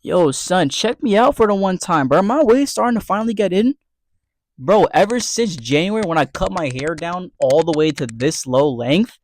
Yo, son, check me out for the one time, bro. My wave's starting to finally get in. Bro, ever since January when I cut my hair down all the way to this low length,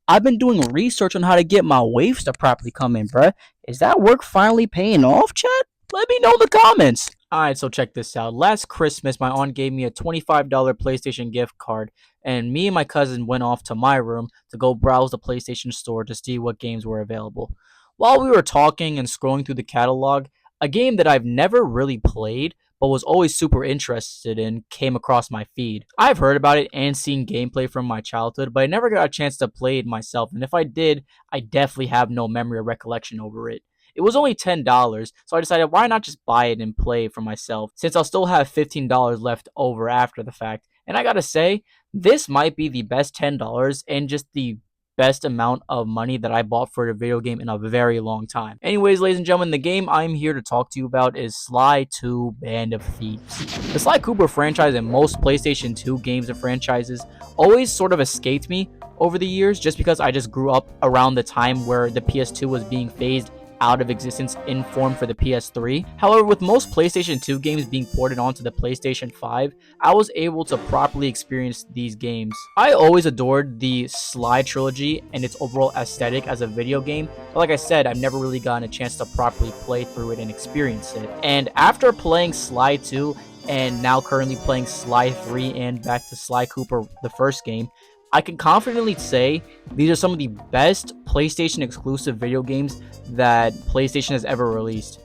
I've been doing research on how to get my waves to properly come in, bro. Is that work finally paying off, chat? Let me know in the comments. Alright, so check this out. Last Christmas, my aunt gave me a $25 PlayStation gift card, and me and my cousin went off to my room to go browse the PlayStation store to see what games were available. While we were talking and scrolling through the catalog, a game that I've never really played but was always super interested in came across my feed. I've heard about it and seen gameplay from my childhood, but I never got a chance to play it myself, and if I did, I definitely have no memory or recollection over it. It was only $10, so I decided why not just buy it and play it for myself, since I'll still have $15 left over after the fact. And I gotta say, this might be the best $10 and just the best amount of money that I bought for a video game in a very long time. Anyways, ladies and gentlemen, the game I'm here to talk to you about is Sly 2 Band of Thieves. The Sly Cooper franchise and most PlayStation 2 games and franchises always sort of escaped me over the years just because I just grew up around the time where the PS2 was being phased out of existence in form for the PS3. However, with most PlayStation 2 games being ported onto the PlayStation 5, I was able to properly experience these games. I always adored the Sly trilogy and its overall aesthetic as a video game, but like I said, I've never really gotten a chance to properly play through it and experience it. And after playing Sly 2 and now currently playing Sly 3 and back to Sly Cooper, the first game, I can confidently say these are some of the best PlayStation exclusive video games that PlayStation has ever released.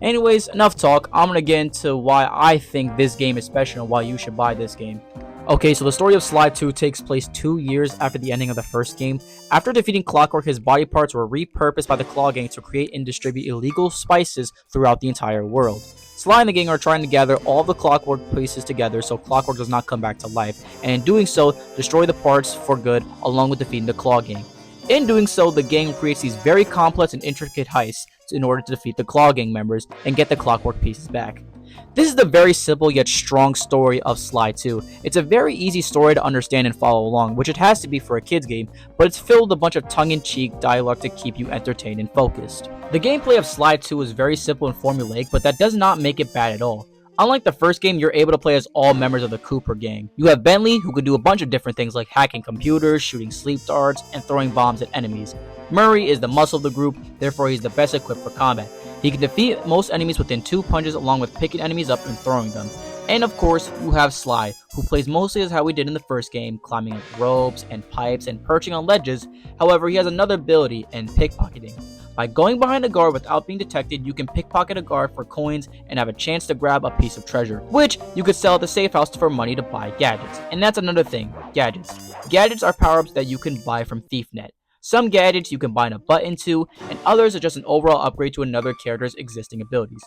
Anyways, enough talk. I'm gonna get into why I think this game is special and why you should buy this game. Okay, so the story of Sly 2 takes place 2 years after the ending of the first game. After defeating Clockwork, his body parts were repurposed by the Claw Gang to create and distribute illegal spices throughout the entire world. Sly and the gang are trying to gather all the Clockwork pieces together so Clockwork does not come back to life, and in doing so, destroy the parts for good along with defeating the Claw Gang. In doing so, the gang creates these very complex and intricate heists in order to defeat the Claw Gang members and get the Clockwork pieces back. This is the very simple yet strong story of Sly 2. It's a very easy story to understand and follow along, which it has to be for a kid's game, but it's filled with a bunch of tongue-in-cheek dialogue to keep you entertained and focused. The gameplay of Sly 2 is very simple and formulaic, but that does not make it bad at all. Unlike the first game, you're able to play as all members of the Cooper gang. You have Bentley, who can do a bunch of different things like hacking computers, shooting sleep darts, and throwing bombs at enemies. Murray is the muscle of the group, therefore he's the best equipped for combat. He can defeat most enemies within 2 punches along with picking enemies up and throwing them. And of course, you have Sly, who plays mostly as how we did in the first game, climbing up ropes and pipes and perching on ledges. However, he has another ability in pickpocketing. By going behind a guard without being detected, you can pickpocket a guard for coins and have a chance to grab a piece of treasure, which you could sell at the safe house for money to buy gadgets. And that's another thing, gadgets. Gadgets are power-ups that you can buy from ThiefNet. Some gadgets you can bind a button to, and others are just an overall upgrade to another character's existing abilities.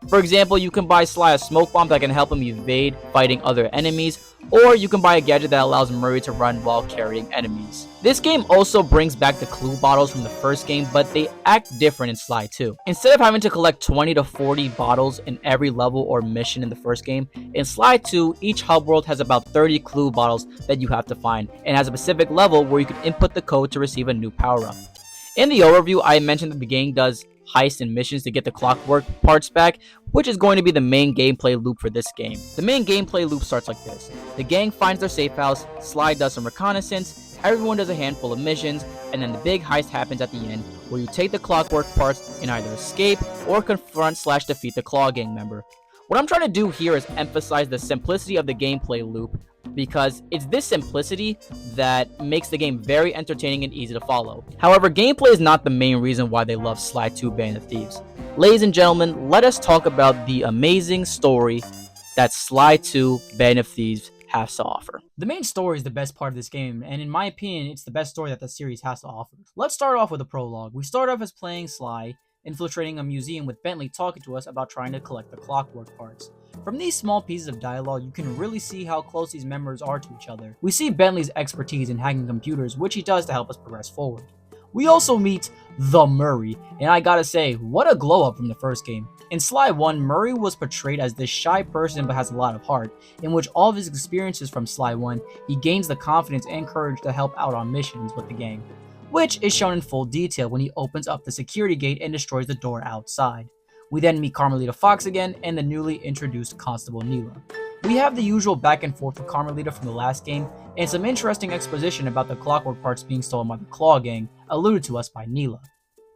For example, you can buy Sly a smoke bomb that can help him evade fighting other enemies, or you can buy a gadget that allows Murray to run while carrying enemies. This game also brings back the clue bottles from the first game, but they act different in Sly 2. Instead of having to collect 20 to 40 bottles in every level or mission in the first game, in Sly 2, each hub world has about 30 clue bottles that you have to find, and has a specific level where you can input the code to receive a new power-up. In the overview, I mentioned that the game does heists and missions to get the Clockwork parts back, which is going to be the main gameplay loop for this game. The main gameplay loop starts like this. The gang finds their safe house, Sly does some reconnaissance, everyone does a handful of missions, and then the big heist happens at the end, where you take the Clockwork parts and either escape or confront/defeat the Claw Gang member. What I'm trying to do here is emphasize the simplicity of the gameplay loop, because it's this simplicity that makes the game very entertaining and easy to follow. However, gameplay is not the main reason why they love Sly 2 Band of Thieves. Ladies and gentlemen, let us talk about the amazing story that Sly 2 Band of Thieves has to offer. The main story is the best part of this game, and in my opinion, it's the best story that the series has to offer. Let's start off with a prologue. We start off as playing Sly, infiltrating a museum with Bentley talking to us about trying to collect the Clockwork parts. From these small pieces of dialogue, you can really see how close these members are to each other. We see Bentley's expertise in hacking computers, which he does to help us progress forward. We also meet the Murray, and I gotta say, what a glow up from the first game. In Sly 1, Murray was portrayed as this shy person but has a lot of heart, in which all of his experiences from Sly 1, he gains the confidence and courage to help out on missions with the gang, which is shown in full detail when he opens up the security gate and destroys the door outside. We then meet Carmelita Fox again and the newly introduced Constable Neela. We have the usual back and forth with Carmelita from the last game, and some interesting exposition about the clockwork parts being stolen by the Claw Gang, alluded to us by Neela.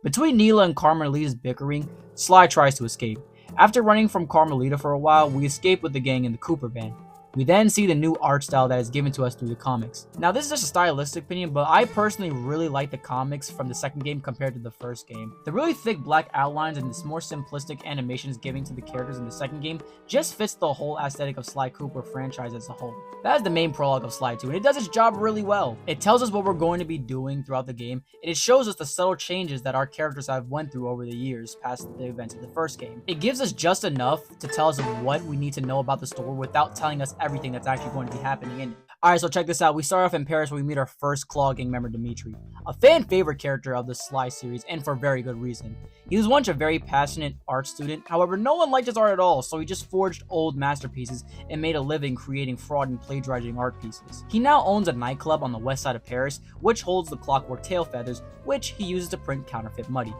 Between Neela and Carmelita's bickering, Sly tries to escape. After running from Carmelita for a while, we escape with the gang in the Cooper van. We then see the new art style that is given to us through the comics. Now, this is just a stylistic opinion, but I personally really like the comics from the second game compared to the first game. The really thick black outlines and this more simplistic animations given to the characters in the second game just fits the whole aesthetic of Sly Cooper franchise as a whole. That is the main prologue of Sly 2, and it does its job really well. It tells us what we're going to be doing throughout the game, and it shows us the subtle changes that our characters have went through over the years past the events of the first game. It gives us just enough to tell us what we need to know about the story without telling us everything that's actually going to be happening in it. Alright, so check this out. We start off in Paris where we meet our first Claw Gang member, Dimitri, a fan favorite character of the Sly series, and for very good reason. He was once a very passionate art student, however no one liked his art at all, so he just forged old masterpieces and made a living creating fraud and plagiarizing art pieces. He now owns a nightclub on the west side of Paris, which holds the clockwork tail feathers, which he uses to print counterfeit money.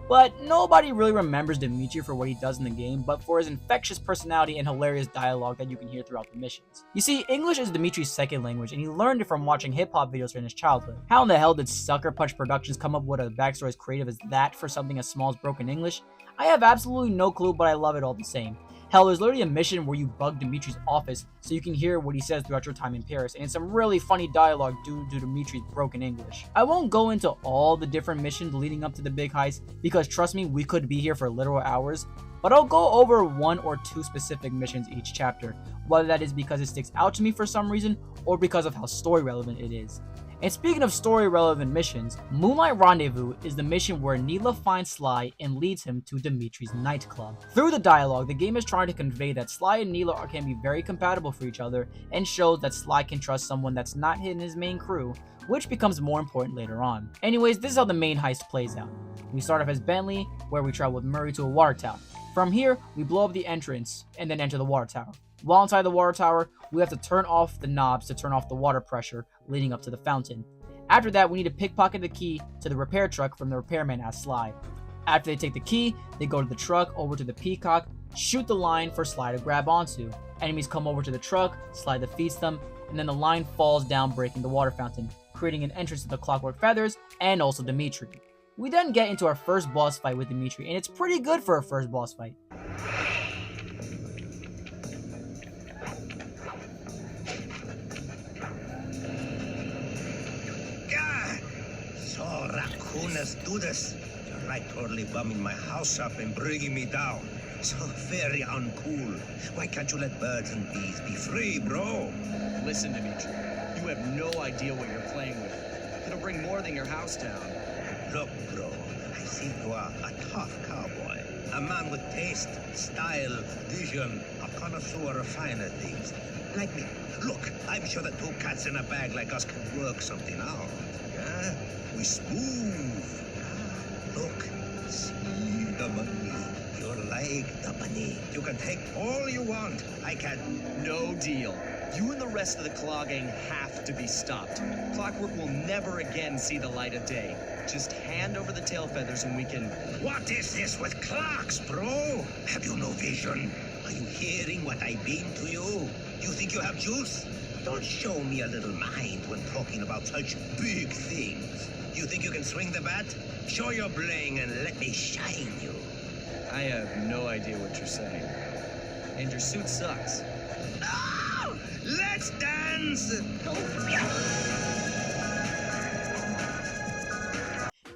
But nobody really remembers Dimitri for what he does in the game, but for his infectious personality and hilarious dialogue that you can hear throughout the missions. You see, English is Dimitri's second language, and he learned it from watching hip-hop videos in his childhood. How in the hell did Sucker Punch Productions come up with a backstory as creative as that for something as small as broken English? I have absolutely no clue, but I love it all the same. Hell, there's literally a mission where you bug Dimitri's office so you can hear what he says throughout your time in Paris, and some really funny dialogue due to Dimitri's broken English. I won't go into all the different missions leading up to the big heist, because trust me, we could be here for literal hours, but I'll go over one or two specific missions each chapter, whether that is because it sticks out to me for some reason, or because of how story relevant it is. And speaking of story-relevant missions, Moonlight Rendezvous is the mission where Neela finds Sly and leads him to Dimitri's nightclub. Through the dialogue, the game is trying to convey that Sly and Neela can be very compatible for each other, and shows that Sly can trust someone that's not in his main crew, which becomes more important later on. Anyways, this is how the main heist plays out. We start off as Bentley, where we travel with Murray to a water tower. From here, we blow up the entrance, and then enter the water tower. While inside the water tower, we have to turn off the knobs to turn off the water pressure leading up to the fountain. After that, we need to pickpocket the key to the repair truck from the repairman as Sly. After they take the key, they go to the truck, over to the Peacock, shoot the line for Sly to grab onto. Enemies come over to the truck, Sly defeats them, and then the line falls down, breaking the water fountain, creating an entrance to the clockwork feathers and also Dimitri. We then get into our first boss fight with Dimitri, and it's pretty good for a first boss fight. Raccooners do this. You're right, totally bumming my house up and bringing me down. So very uncool. Why can't you let birds and bees be free, bro? Listen, Dimitri, you have no idea what you're playing with. It'll bring more than your house down. Look, bro, I see you are a tough cowboy. A man with taste, style, vision, a connoisseur of finer things. Like me. Look, I'm sure that two cats in a bag like us can work something out. Yeah? We smooth. Look, see the money. You're like the money. You can take all you want. I can. No deal. You and the rest of the Claw Gang have to be stopped. Clockwork will never again see the light of day. Just hand over the tail feathers and we can... What is this with clocks, bro? Have you no vision? Are you hearing what I beam to you? You think you have juice? Don't show me a little mind when talking about such big things. You think you can swing the bat? Show your bling and let me shine you. I have no idea what you're saying. And your suit sucks. Oh, let's dance!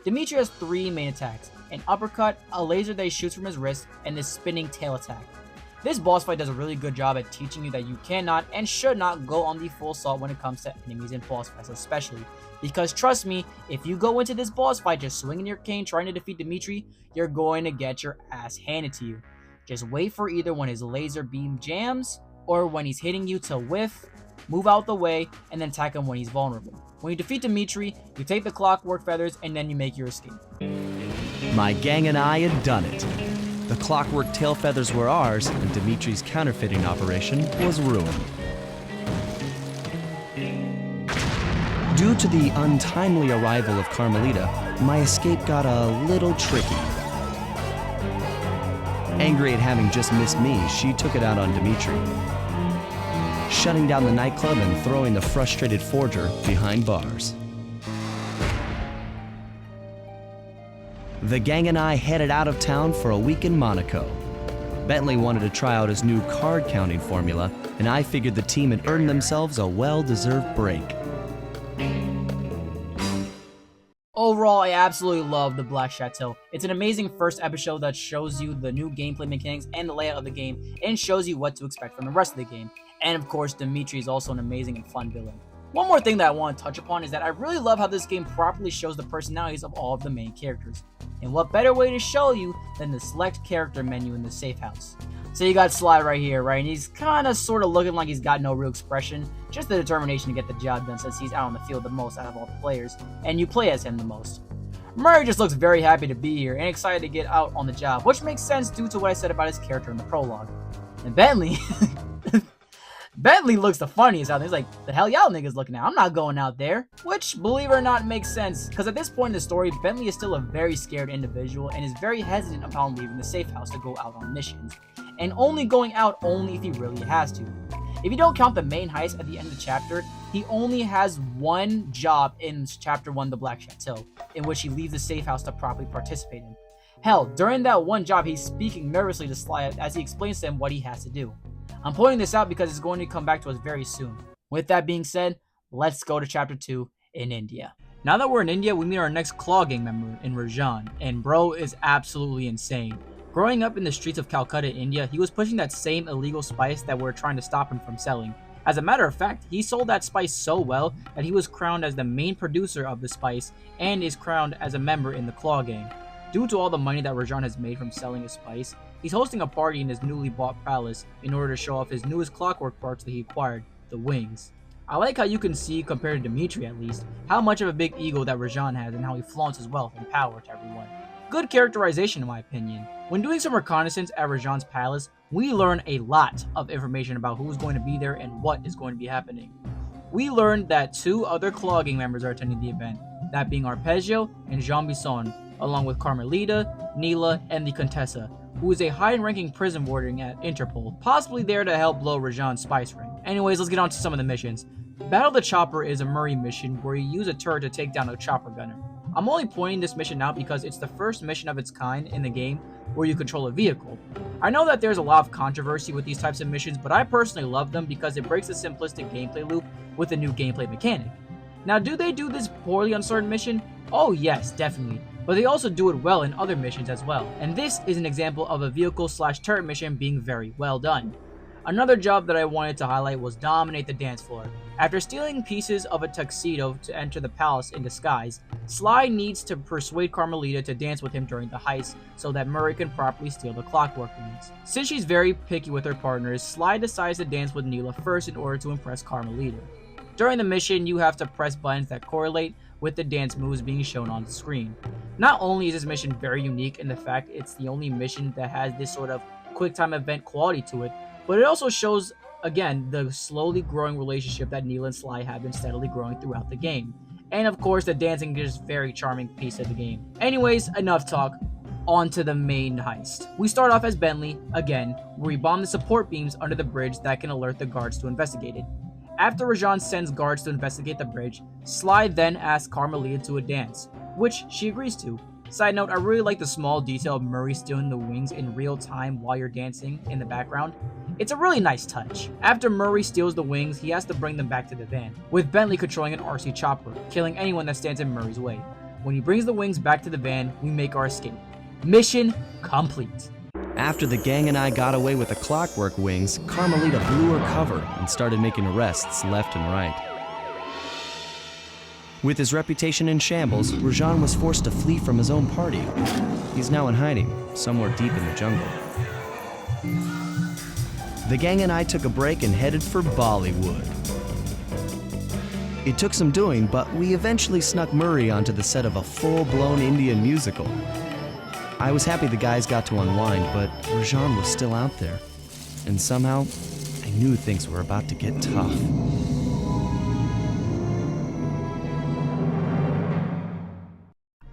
Dimitri has three main attacks: an uppercut, a laser that he shoots from his wrist, and this spinning tail attack. This boss fight does a really good job at teaching you that you cannot and should not go on the full assault when it comes to enemies in boss fights, especially. Because trust me, if you go into this boss fight just swinging your cane trying to defeat Dimitri, you're going to get your ass handed to you. Just wait for either when his laser beam jams, or when he's hitting you to whiff, move out the way, and then attack him when he's vulnerable. When you defeat Dimitri, you take the clockwork feathers and then you make your escape. My gang and I had done it. The clockwork tail feathers were ours, and Dimitri's counterfeiting operation was ruined. Due to the untimely arrival of Carmelita, my escape got a little tricky. Angry at having just missed me, she took it out on Dimitri, shutting down the nightclub and throwing the frustrated forger behind bars. The gang and I headed out of town for a week in Monaco. Bentley wanted to try out his new card counting formula, and I figured the team had earned themselves a well-deserved break. Overall, I absolutely love The Black Chateau. It's an amazing first episode that shows you the new gameplay mechanics and the layout of the game, and shows you what to expect from the rest of the game. And of course, Dimitri is also an amazing and fun villain. One more thing that I want to touch upon is that I really love how this game properly shows the personalities of all of the main characters. And what better way to show you than the select character menu in the safe house. So you got Sly right here, right? And he's kind of sort of looking like he's got no real expression, just the determination to get the job done since he's out on the field the most out of all the players, and you play as him the most. Murray just looks very happy to be here and excited to get out on the job, which makes sense due to what I said about his character in the prologue. And Bentley, Bentley looks the funniest out there. He's like, the hell y'all niggas looking at? I'm not going out there. Which, believe it or not, makes sense, because at this point in the story, Bentley is still a very scared individual and is very hesitant upon leaving the safe house to go out on missions, and only going out only if he really has to. If you don't count the main heist at the end of the chapter, he only has one job in Chapter 1, The Black Chateau, in which he leaves the safe house to properly participate in. Hell, during that one job, he's speaking nervously to Sly as he explains to him what he has to do. I'm pointing this out because it's going to come back to us very soon. With that being said, let's go to Chapter 2 in India. Now that we're in India, we meet our next Claw Gang member in Rajan, and bro is absolutely insane. Growing up in the streets of Calcutta, India, he was pushing that same illegal spice that we're trying to stop him from selling. As a matter of fact, he sold that spice so well that he was crowned as the main producer of the spice and is crowned as a member in the Claw Gang. Due to all the money that Rajan has made from selling his spice, he's hosting a party in his newly bought palace in order to show off his newest clockwork parts that he acquired, the wings. I like how you can see, compared to Dimitri at least, how much of a big ego that Rajan has and how he flaunts his wealth and power to everyone. Good characterization in my opinion. When doing some reconnaissance at Rajan's palace, we learn a lot of information about who's going to be there and what is going to be happening. We learned that 2 other Claw Gang members are attending the event, that being Arpeggio and Jean Bisson, along with Carmelita, Neela, and the Contessa, who is a high-ranking prison warden at Interpol, possibly there to help blow Rajan's spice ring. Anyways, let's get on to some of the missions. Battle the Chopper is a Murray mission where you use a turret to take down a chopper gunner. I'm only pointing this mission out because it's the first mission of its kind in the game where you control a vehicle. I know that there's a lot of controversy with these types of missions, but I personally love them because it breaks the simplistic gameplay loop with a new gameplay mechanic. Now, do they do this poorly on certain mission? Oh yes, definitely. But they also do it well in other missions as well, and this is an example of a vehicle/turret mission being very well done. Another job that I wanted to highlight was dominate the dance floor. After stealing pieces of a tuxedo to enter the palace in disguise, Sly needs to persuade Carmelita to dance with him during the heist so that Murray can properly steal the clockwork rings. Since she's very picky with her partners, Sly decides to dance with Neela first in order to impress Carmelita. During the mission, you have to press buttons that correlate with the dance moves being shown on the screen. Not only is this mission very unique in the fact it's the only mission that has this sort of quick time event quality to it, but it also shows, again, the slowly growing relationship that Neela and Sly have been steadily growing throughout the game. And of course, the dancing is a very charming piece of the game. Anyways, enough talk. On to the main heist. We start off as Bentley, again, where we bomb the support beams under the bridge that can alert the guards to investigate it. After Rajan sends guards to investigate the bridge, Sly then asks Carmelita to a dance, which she agrees to. Side note, I really like the small detail of Murray stealing the wings in real time while you're dancing in the background. It's a really nice touch. After Murray steals the wings, he has to bring them back to the van, with Bentley controlling an RC chopper, killing anyone that stands in Murray's way. When he brings the wings back to the van, we make our escape. Mission complete. After the gang and I got away with the clockwork wings, Carmelita blew her cover and started making arrests left and right. With his reputation in shambles, Rajan was forced to flee from his own party. He's now in hiding, somewhere deep in the jungle. The gang and I took a break and headed for Bollywood. It took some doing, but we eventually snuck Murray onto the set of a full-blown Indian musical. I was happy the guys got to unwind, but Rajan was still out there. And somehow, I knew things were about to get tough.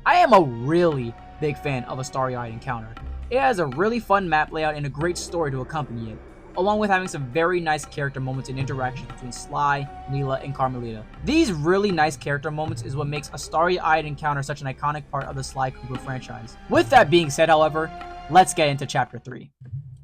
I am a really big fan of a starry-eyed encounter. It has a really fun map layout and a great story to accompany it, along with having some very nice character moments and interactions between Sly, Neela, and Carmelita. These really nice character moments is what makes a starry-eyed encounter such an iconic part of the Sly Cooper franchise. With that being said, however, let's get into Chapter 3.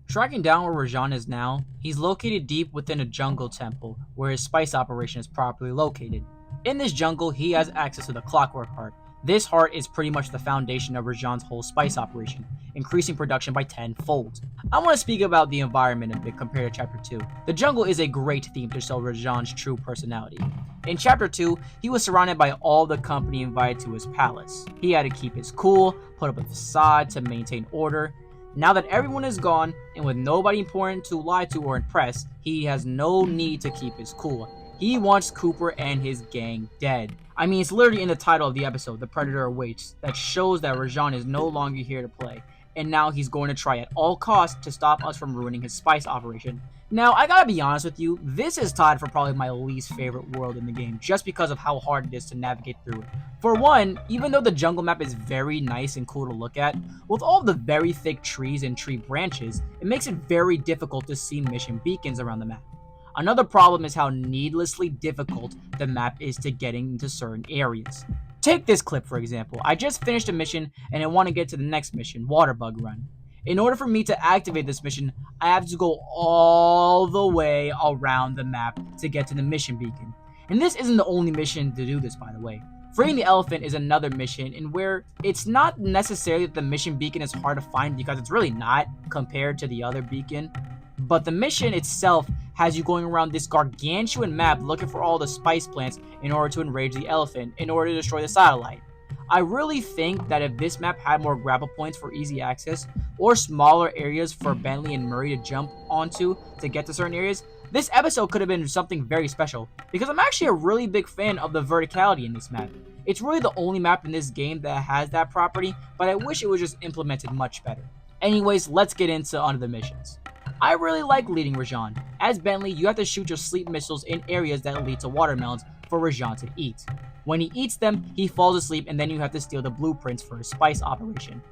Tracking down where Rajan is now, he's located deep within a jungle temple where his spice operation is properly located. In this jungle, he has access to the Clockwork Heart. This heart is pretty much the foundation of Rajan's whole spice operation, increasing production by 10-fold. I want to speak about the environment a bit compared to Chapter 2. The jungle is a great theme to show Rajan's true personality. In Chapter 2, he was surrounded by all the company invited to his palace. He had to keep his cool, put up a facade to maintain order. Now that everyone is gone, and with nobody important to lie to or impress, he has no need to keep his cool. He wants Cooper and his gang dead. I mean, it's literally in the title of the episode, The Predator Awaits, that shows that Rajan is no longer here to play, and now he's going to try at all costs to stop us from ruining his spice operation. Now, I gotta be honest with you, this is tied for probably my least favorite world in the game, just because of how hard it is to navigate through it. For one, even though the jungle map is very nice and cool to look at, with all the very thick trees and tree branches, it makes it very difficult to see mission beacons around the map. Another problem is how needlessly difficult the map is to getting into certain areas. Take this clip for example. I just finished a mission and I want to get to the next mission, Waterbug Run. In order for me to activate this mission, I have to go all the way around the map to get to the mission beacon. And this isn't the only mission to do this, by the way. Freeing the elephant is another mission in where it's not necessarily that the mission beacon is hard to find, because it's really not compared to the other beacon. But the mission itself has you going around this gargantuan map looking for all the spice plants in order to enrage the elephant, in order to destroy the satellite. I really think that if this map had more grapple points for easy access, or smaller areas for Bentley and Murray to jump onto to get to certain areas, this episode could have been something very special, because I'm actually a really big fan of the verticality in this map. It's really the only map in this game that has that property, but I wish it was just implemented much better. Anyways, let's get into onto the missions. I really like leading Rajan. As Bentley, you have to shoot your sleep missiles in areas that lead to watermelons for Rajan to eat. When he eats them, he falls asleep, and then you have to steal the blueprints for his spice operation.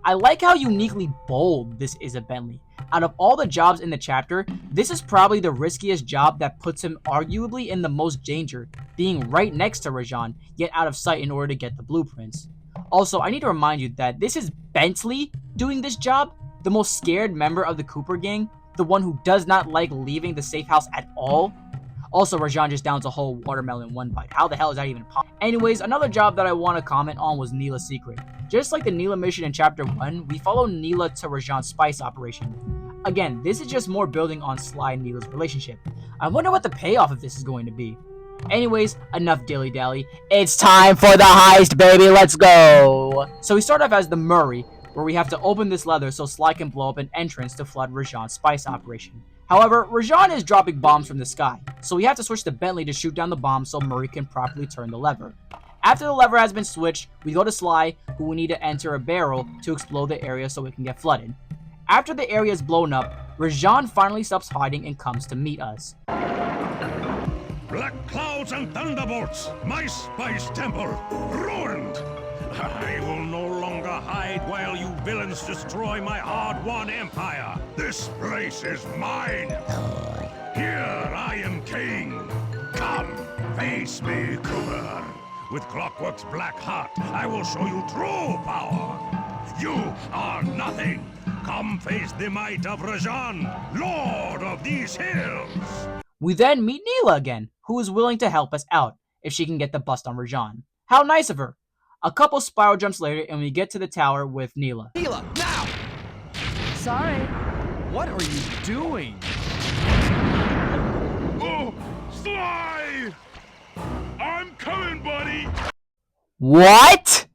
I like how uniquely bold this is of Bentley. Out of all the jobs in the chapter, this is probably the riskiest job that puts him arguably in the most danger, being right next to Rajan, yet out of sight in order to get the blueprints. Also, I need to remind you that this is Bentley doing this job, the most scared member of the Cooper gang, the one who does not like leaving the safe house at all. Also, Rajan just downs a whole watermelon in one bite. How the hell is that even possible? Anyways, another job that I want to comment on was Neela's secret. Just like the Neela mission in Chapter 1, we follow Neela to Rajan's spice operation. Again, this is just more building on Sly and Neela's relationship. I wonder what the payoff of this is going to be. Anyways, enough dilly-dally. It's time for the heist, baby! Let's go! So we start off as the Murray, where we have to open this leather so Sly can blow up an entrance to flood Rajan's spice operation. However, Rajan is dropping bombs from the sky, so we have to switch to Bentley to shoot down the bombs so Murray can properly turn the lever. After the lever has been switched, we go to Sly, who will need to enter a barrel to explode the area so it can get flooded. After the area is blown up, Rajan finally stops hiding and comes to meet us. Black clouds and thunderbolts, my spice temple, ruined! I will no longer hide while you villains destroy my hard-won empire. This place is mine. Here I am king. Come, face me, Cooper. With Clockwork's black heart, I will show you true power. You are nothing. Come face the might of Rajan, lord of these hills. We then meet Neela again, who is willing to help us out if she can get the bust on Rajan. How nice of her. A couple spiral jumps later, and we get to the tower with Neela. Neela, now! Sorry. What are you doing? Oh, Sly! I'm coming, buddy! What?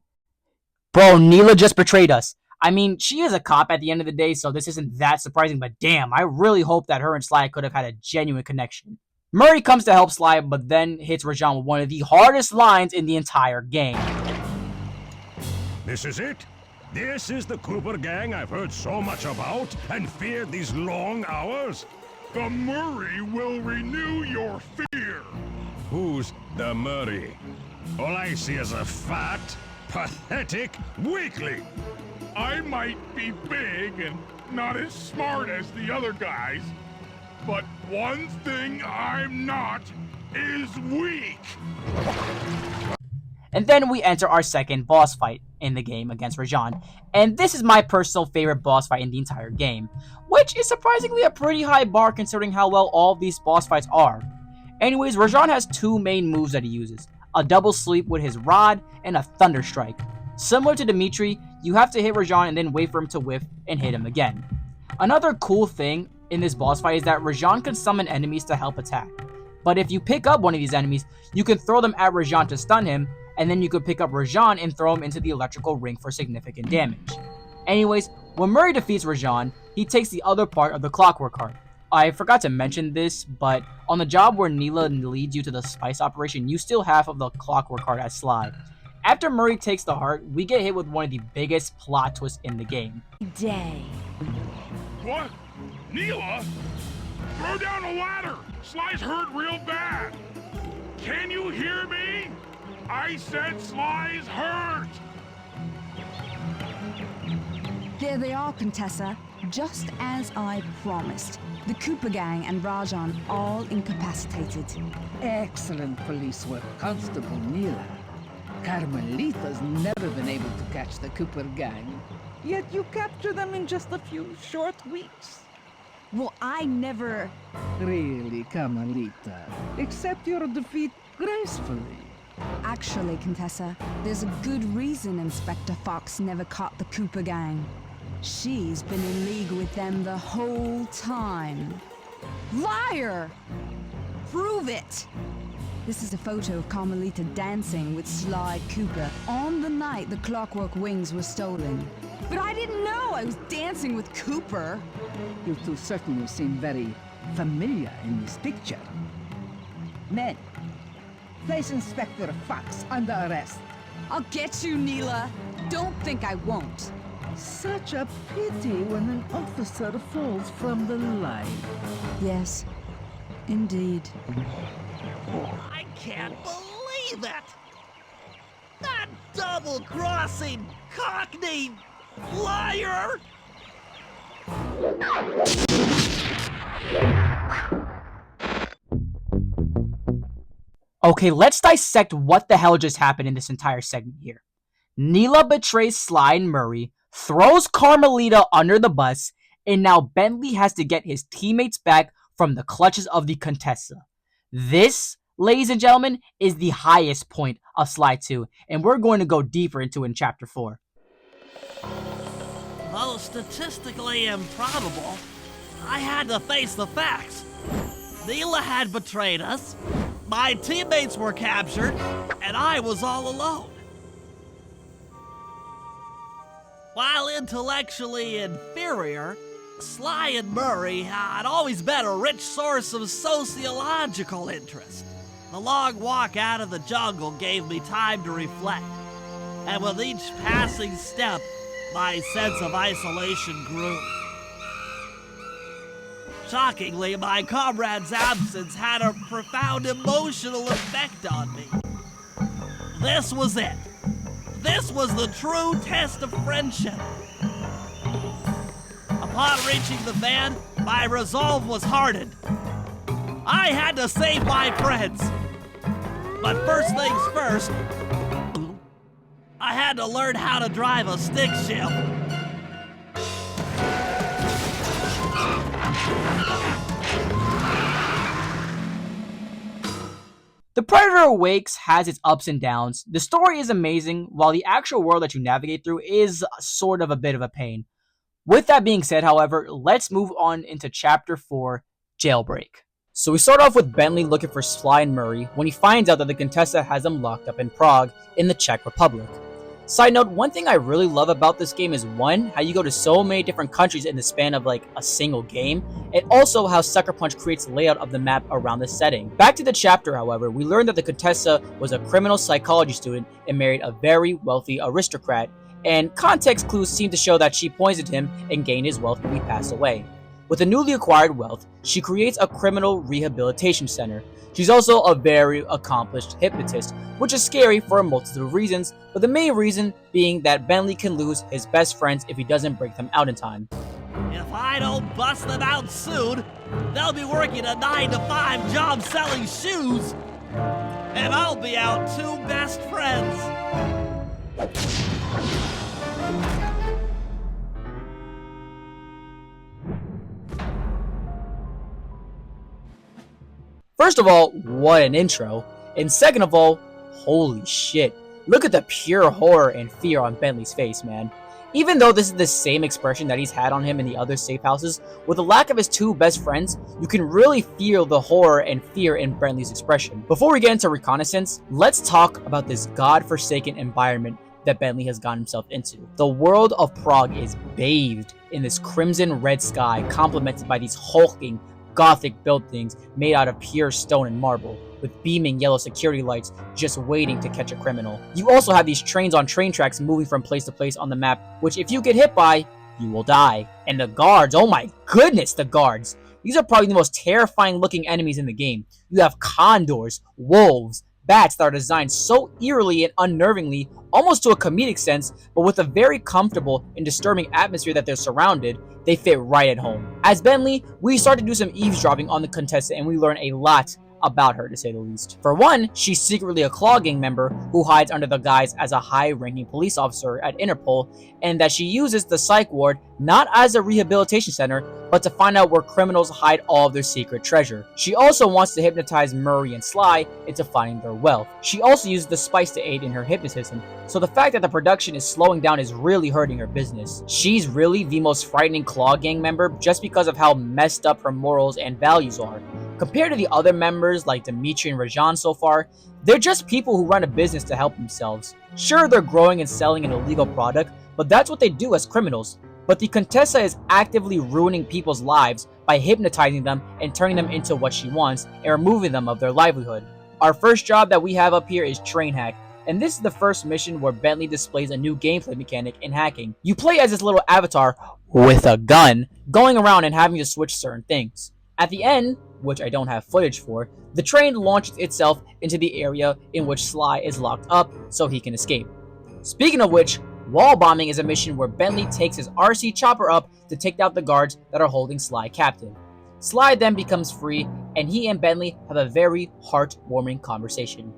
Bro, Neela just betrayed us. I mean, she is a cop at the end of the day, so this isn't that surprising, but damn, I really hope that her and Sly could have had a genuine connection. Murray comes to help Sly, but then hits Rajan with one of the hardest lines in the entire game. This is it? This is the Cooper gang I've heard so much about and feared these long hours? The Murray will renew your fear. Who's the Murray? All I see is a fat, pathetic weakling. I might be big and not as smart as the other guys, but one thing I'm not is weak. And then we enter our second boss fight in the game against Rajan. And this is my personal favorite boss fight in the entire game, which is surprisingly a pretty high bar considering how well all of these boss fights are. Anyways, Rajan has two main moves that he uses, a double sleep with his rod and a thunder strike. Similar to Dimitri, you have to hit Rajan and then wait for him to whiff and hit him again. Another cool thing in this boss fight is that Rajan can summon enemies to help attack. But if you pick up one of these enemies, you can throw them at Rajan to stun him, and then you could pick up Rajan and throw him into the electrical ring for significant damage. Anyways, when Murray defeats Rajan, he takes the other part of the clockwork heart. I forgot to mention this, but on the job where Neela leads you to the spice operation, you steal half of the clockwork heart as Sly. After Murray takes the heart, we get hit with one of the biggest plot twists in the game. Day. What? Neela? Throw down a ladder! Sly's hurt real bad! Can you hear me? I said Sly's hurt! There they are, Contessa. Just as I promised. The Cooper gang and Rajan all incapacitated. Excellent police work, Constable Neela. Carmelita's never been able to catch the Cooper gang. Yet you captured them in just a few short weeks. Well, I never... Really, Carmelita. Accept your defeat gracefully. Actually, Contessa, there's a good reason Inspector Fox never caught the Cooper gang. She's been in league with them the whole time. Liar! Prove it! This is a photo of Carmelita dancing with Sly Cooper on the night the Clockwork Wings were stolen. But I didn't know I was dancing with Cooper. You two certainly seem very familiar in this picture. Men, place Inspector Fox under arrest. I'll get you, Neela. Don't think I won't. Such a pity when an officer falls from the line. Yes, indeed. I can't believe it! That double-crossing cockney liar! Okay, let's dissect what the hell just happened in this entire segment here. Neela betrays Sly and Murray, throws Carmelita under the bus, and now Bentley has to get his teammates back from the clutches of the Contessa. This, ladies and gentlemen, is the highest point of Sly 2, and we're going to go deeper into it in Chapter 4. Though statistically improbable, I had to face the facts. Neela had betrayed us, my teammates were captured, and I was all alone. While intellectually inferior, Sly and Murray had always been a rich source of sociological interest. The long walk out of the jungle gave me time to reflect, and with each passing step, my sense of isolation grew. Shockingly, my comrade's absence had a profound emotional effect on me. This was it. This was the true test of friendship. Upon reaching the van, my resolve was hardened. I had to save my friends. But first things first, I had to learn how to drive a stick shift. The Predator Awakes has its ups and downs. The story is amazing, while the actual world that you navigate through is sort of a bit of a pain. With that being said, however, let's move on into Chapter 4, Jailbreak. So we start off with Bentley looking for Sly and Murray when he finds out that the Contessa has them locked up in Prague in the Czech Republic. Side note, one thing I really love about this game is one, how you go to so many different countries in the span of like a single game, and also how Sucker Punch creates the layout of the map around the setting. Back to the chapter, however, we learned that the Contessa was a criminal psychology student and married a very wealthy aristocrat, and context clues seem to show that she poisoned him and gained his wealth when he passed away. With the newly acquired wealth, she creates a criminal rehabilitation center. She's also a very accomplished hypnotist, which is scary for a multitude of reasons, but the main reason being that Bentley can lose his best friends if he doesn't break them out in time. If I don't bust them out soon, they'll be working a 9-to-5 job selling shoes, and I'll be out 2 best friends. First of all, what an intro. And second of all, holy shit. Look at the pure horror and fear on Bentley's face, man. Even though this is the same expression that he's had on him in the other safe houses, with the lack of his 2 best friends, you can really feel the horror and fear in Bentley's expression. Before we get into reconnaissance, let's talk about this godforsaken environment that Bentley has gotten himself into. The world of Prague is bathed in this crimson red sky, complemented by these hulking, gothic buildings made out of pure stone and marble, with beaming yellow security lights just waiting to catch a criminal. You also have these trains on train tracks moving from place to place on the map, which if you get hit by, you will die. And the guards, oh my goodness, the guards. These are probably the most terrifying looking enemies in the game. You have condors, wolves, bats that are designed so eerily and unnervingly, almost to a comedic sense, but with a very comfortable and disturbing atmosphere that they're surrounded, they fit right at home. As Bentley, we start to do some eavesdropping on the Contessa and we learn a lot about her, to say the least. For one, she's secretly a Claw Gang member who hides under the guise as a high-ranking police officer at Interpol, and that she uses the psych ward not as a rehabilitation center, but to find out where criminals hide all of their secret treasure. She also wants to hypnotize Murray and Sly into finding their wealth. She also uses the spice to aid in her hypnotism, so the fact that the production is slowing down is really hurting her business. She's really the most frightening Claw Gang member just because of how messed up her morals and values are. Compared to the other members like Dimitri and Rajan so far, they're just people who run a business to help themselves. Sure, they're growing and selling an illegal product, but that's what they do as criminals. But the Contessa is actively ruining people's lives by hypnotizing them and turning them into what she wants and removing them of their livelihood. Our first job that we have up here is Train Hack, and this is the first mission where Bentley displays a new gameplay mechanic in hacking. You play as this little avatar with a gun, going around and having to switch certain things. At the end, which I don't have footage for, the train launches itself into the area in which Sly is locked up so he can escape. Speaking of which, wall bombing is a mission where Bentley takes his RC chopper up to take out the guards that are holding Sly captive. Sly then becomes free, and he and Bentley have a very heartwarming conversation.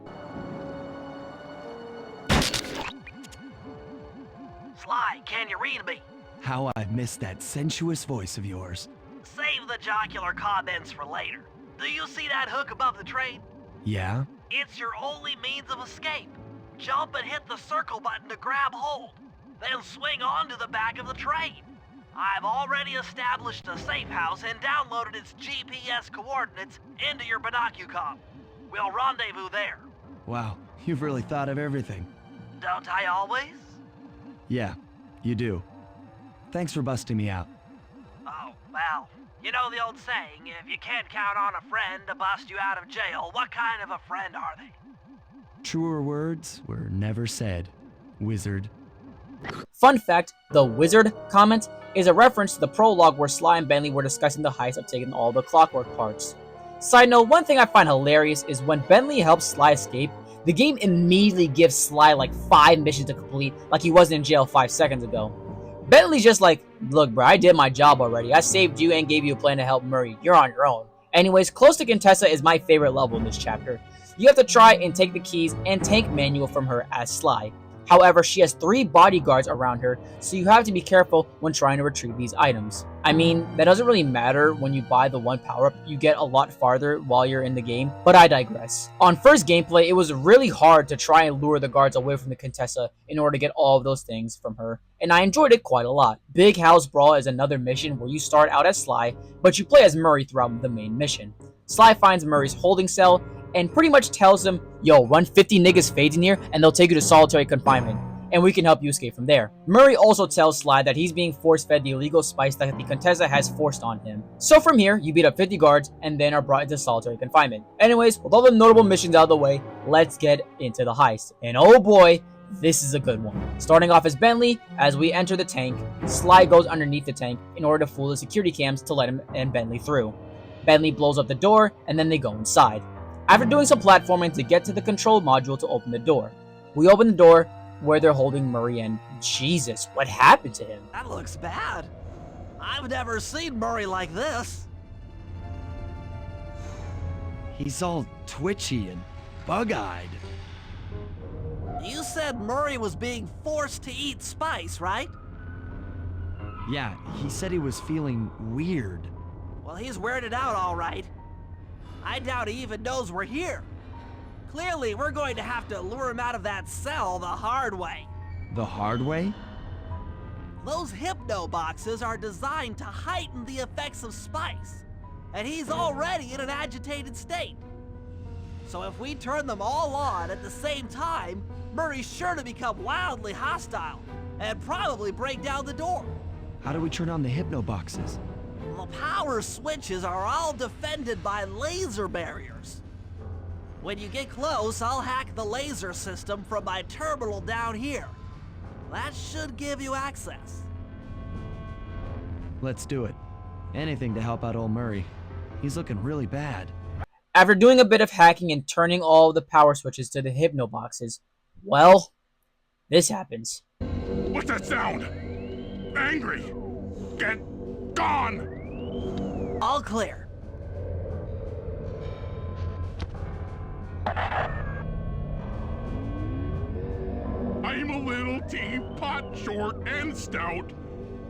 Sly, can you read me? How I've missed that sensuous voice of yours. Save the jocular comments for later. Do you see that hook above the train? Yeah? It's your only means of escape. Jump and hit the circle button to grab hold. Then swing onto the back of the train. I've already established a safe house and downloaded its GPS coordinates into your binocucom. We'll rendezvous there. Wow, you've really thought of everything. Don't I always? Yeah, you do. Thanks for busting me out. Oh, well, you know the old saying, if you can't count on a friend to bust you out of jail, what kind of a friend are they? Truer words were never said, wizard. Fun fact, the wizard comment is a reference to the prologue where Sly and Bentley were discussing the heist of taking all the clockwork parts. Side note, one thing I find hilarious is when Bentley helps Sly escape, the game immediately gives Sly like 5 missions to complete like he wasn't in jail 5 seconds ago. Bentley's just like, look bro, I did my job already. I saved you and gave you a plan to help Murray. You're on your own. Anyways, Close to Contessa is my favorite level in this chapter. You have to try and take the keys and tank manual from her as Sly. However, she has 3 bodyguards around her, so you have to be careful when trying to retrieve these items. I mean, that doesn't really matter when you buy the one power-up, you get a lot farther while you're in the game, but I digress. On first gameplay, it was really hard to try and lure the guards away from the Contessa in order to get all of those things from her, and I enjoyed it quite a lot. Big House Brawl is another mission where you start out as Sly, but you play as Murray throughout the main mission. Sly finds Murray's holding cell, and pretty much tells him, yo, run 50 niggas fades in here and they'll take you to solitary confinement, and we can help you escape from there. Murray also tells Sly that he's being force-fed the illegal spice that the Contessa has forced on him. So from here, you beat up 50 guards and then are brought into solitary confinement. Anyways, with all the notable missions out of the way, let's get into the heist. And oh boy, This is a good one. Starting off as Bentley, as we enter the tank, Sly goes underneath the tank in order to fool the security cams to let him and Bentley through. Bentley blows up the door, and then they go inside. After doing some platforming to get to the control module to open the door. We open the door where they're holding Murray, and Jesus, what happened to him? That looks bad. I've never seen Murray like this. He's all twitchy and bug-eyed. You said Murray was being forced to eat spice, right? Yeah, he said he was feeling weird. Well, he's weirded out all right. I doubt he even knows we're here. Clearly, we're going to have to lure him out of that cell the hard way. The hard way? Those hypno boxes are designed to heighten the effects of spice, and he's already in an agitated state. So if we turn them all on at the same time, Murray's sure to become wildly hostile and probably break down the door. How do we turn on the hypno boxes? The power switches are all defended by laser barriers. When you get close, I'll hack the laser system from my terminal down here. That should give you access. Let's do it. Anything to help out old Murray. He's looking really bad. After doing a bit of hacking and turning all the power switches to the hypno boxes, well, this happens. What's that sound? Angry! Get gone! All clear. I'm a little teapot, short and stout.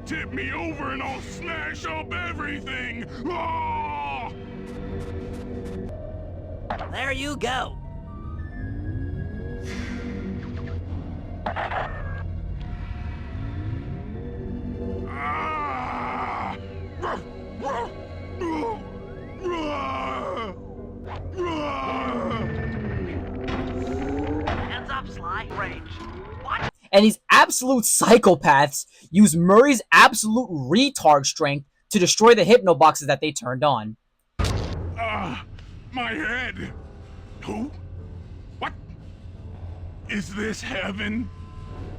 Tip me over and I'll smash up everything! Ah! There you go. Ah! Ruff, ruff, ruff, ruff, ruff. Hands up, Sly. Range. What? And these absolute psychopaths use Murray's absolute retard strength to destroy the hypno boxes that they turned on. Ah, my head. Who? What? Is this heaven?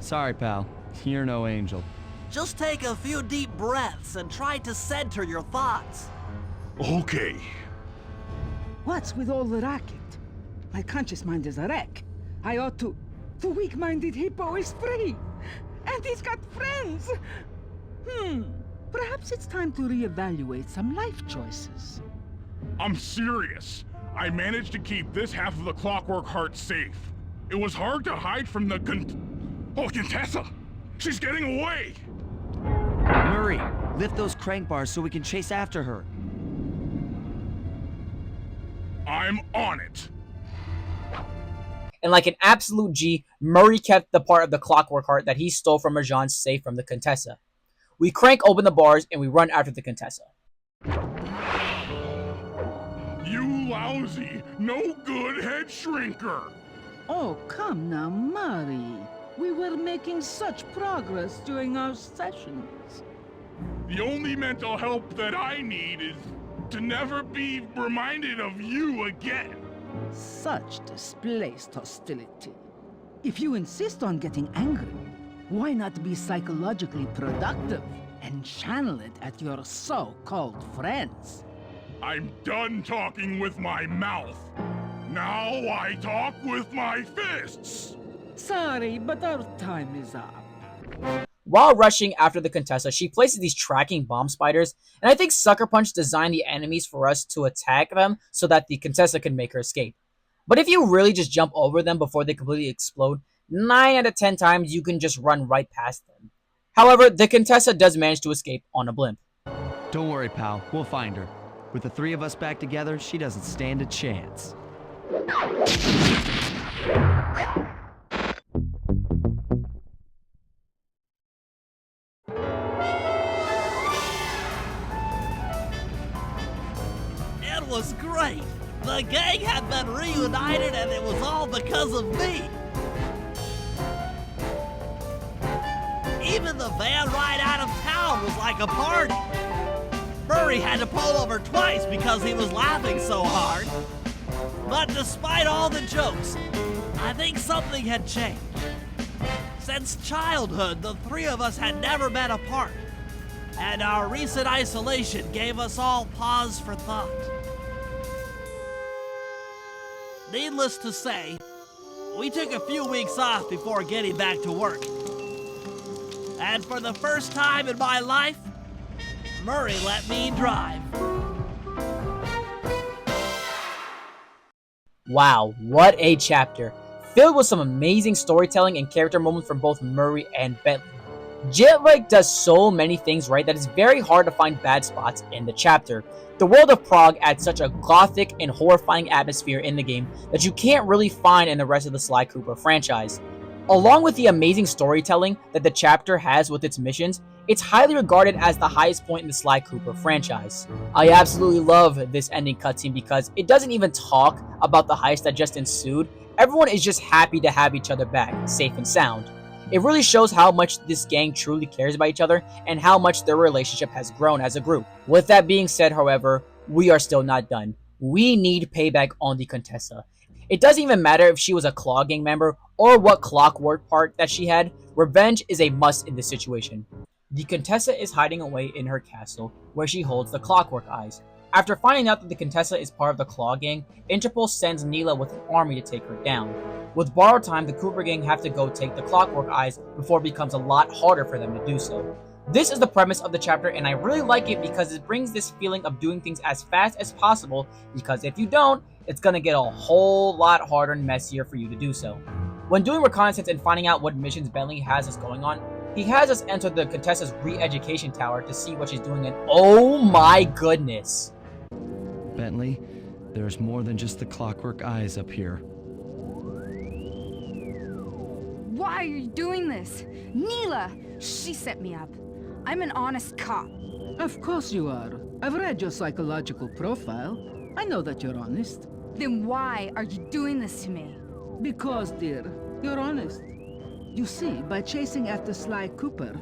Sorry, pal. You're no angel. Just take a few deep breaths and try to center your thoughts. Okay. What's with all the racket? My conscious mind is a wreck. I ought to... The weak-minded hippo is free! And he's got friends! Perhaps it's time to reevaluate some life choices. I'm serious. I managed to keep this half of the Clockwork Heart safe. It was hard to hide from the Contessa! She's getting away! Murray, lift those crank bars so we can chase after her. I'm on it. And like an absolute G, Murray kept the part of the Clockwork Heart that he stole from Rajan's safe from the Contessa. We crank open the bars and we run after the Contessa. You lousy, no good head shrinker! Oh, come now, Murray. We were making such progress during our sessions. The only mental help that I need is to never be reminded of you again. Such displaced hostility. If you insist on getting angry, why not be psychologically productive and channel it at your so-called friends? I'm done talking with my mouth. Now I talk with my fists. Sorry, but our time is up. While rushing after the Contessa, she places these tracking bomb spiders, and I think Sucker Punch designed the enemies for us to attack them so that the Contessa can make her escape. But if you really just jump over them before they completely explode, 9 out of 10 times you can just run right past them. However, the Contessa does manage to escape on a blimp. Don't worry, pal. We'll find her. With the three of us back together, she doesn't stand a chance. It was great. The gang had been reunited and it was all because of me. Even the van ride out of town was like a party. Murray had to pull over twice because he was laughing so hard. But despite all the jokes, I think something had changed. Since childhood, the three of us had never been apart, and our recent isolation gave us all pause for thought. Needless to say, we took a few weeks off before getting back to work. And for the first time in my life, Murray let me drive. Wow, what a chapter. Filled with some amazing storytelling and character moments from both Murray and Bentley. Jitlik does so many things right that it's very hard to find bad spots in the chapter. The world of Prague adds such a gothic and horrifying atmosphere in the game that you can't really find in the rest of the Sly Cooper franchise. Along with the amazing storytelling that the chapter has with its missions, it's highly regarded as the highest point in the Sly Cooper franchise. I absolutely love this ending cutscene because it doesn't even talk about the heist that just ensued. Everyone is just happy to have each other back, safe and sound. It really shows how much this gang truly cares about each other and how much their relationship has grown as a group. With that being said, however, we are still not done. We need payback on the Contessa. It doesn't even matter if she was a Claw Gang member or what clockwork part that she had, revenge is a must in this situation. The Contessa is hiding away in her castle where she holds the Clockwork Eyes. After finding out that the Contessa is part of the Claw Gang, Interpol sends Neela with an army to take her down. With borrowed time, the Cooper Gang have to go take the Clockwork Eyes before it becomes a lot harder for them to do so. This is the premise of the chapter, and I really like it because it brings this feeling of doing things as fast as possible, because if you don't, it's gonna get a whole lot harder and messier for you to do so. When doing reconnaissance and finding out what missions Bentley has us going on, he has us enter the Contessa's re-education tower to see what she's doing, and oh my goodness! Bentley, there's more than just the Clockwork Eyes up here. Why are you doing this? Neela! She set me up. I'm an honest cop. Of course you are. I've read your psychological profile. I know that you're honest. Then why are you doing this to me? Because, dear, you're honest. You see, by chasing after Sly Cooper,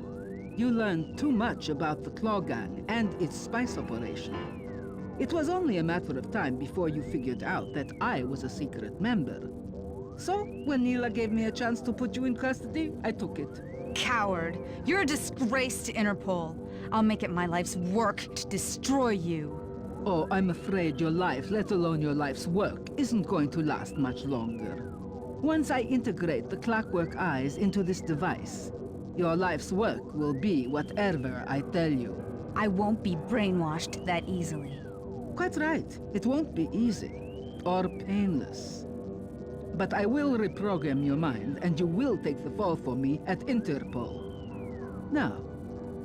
you learned too much about the Claw Gang and its spice operation. It was only a matter of time before you figured out that I was a secret member. So, when Neela gave me a chance to put you in custody, I took it. Coward. You're a disgrace to Interpol. I'll make it my life's work to destroy you. Oh, I'm afraid your life, let alone your life's work, isn't going to last much longer. Once I integrate the Clockwork Eyes into this device, your life's work will be whatever I tell you. I won't be brainwashed that easily. Quite right. It won't be easy or painless. But I will reprogram your mind, and you will take the fall for me at Interpol. Now,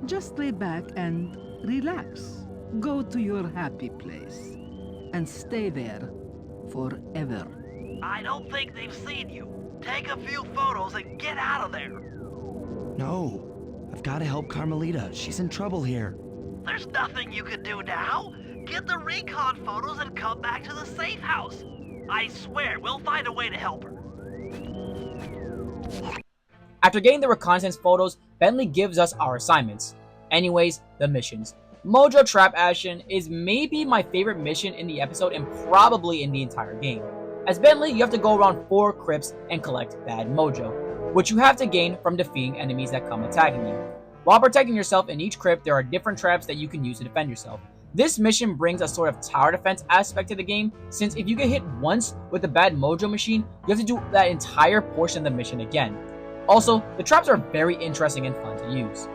just lay back and relax. Go to your happy place, and stay there forever. I don't think they've seen you. Take a few photos and get out of there. No, I've got to help Carmelita. She's in trouble here. There's nothing you can do now. Get the recon photos and come back to the safe house. I swear, we'll find a way to help her. After getting the reconnaissance photos, Bentley gives us our assignments. Anyways, the missions. Mojo Trap Action is maybe my favorite mission in the episode and probably in the entire game. As Bentley, you have to go around 4 crypts and collect Bad Mojo, which you have to gain from defeating enemies that come attacking you. While protecting yourself in each crypt, there are different traps that you can use to defend yourself. This mission brings a sort of tower defense aspect to the game, since if you get hit once with the Bad Mojo machine, you have to do that entire portion of the mission again. Also, the traps are very interesting and fun to use.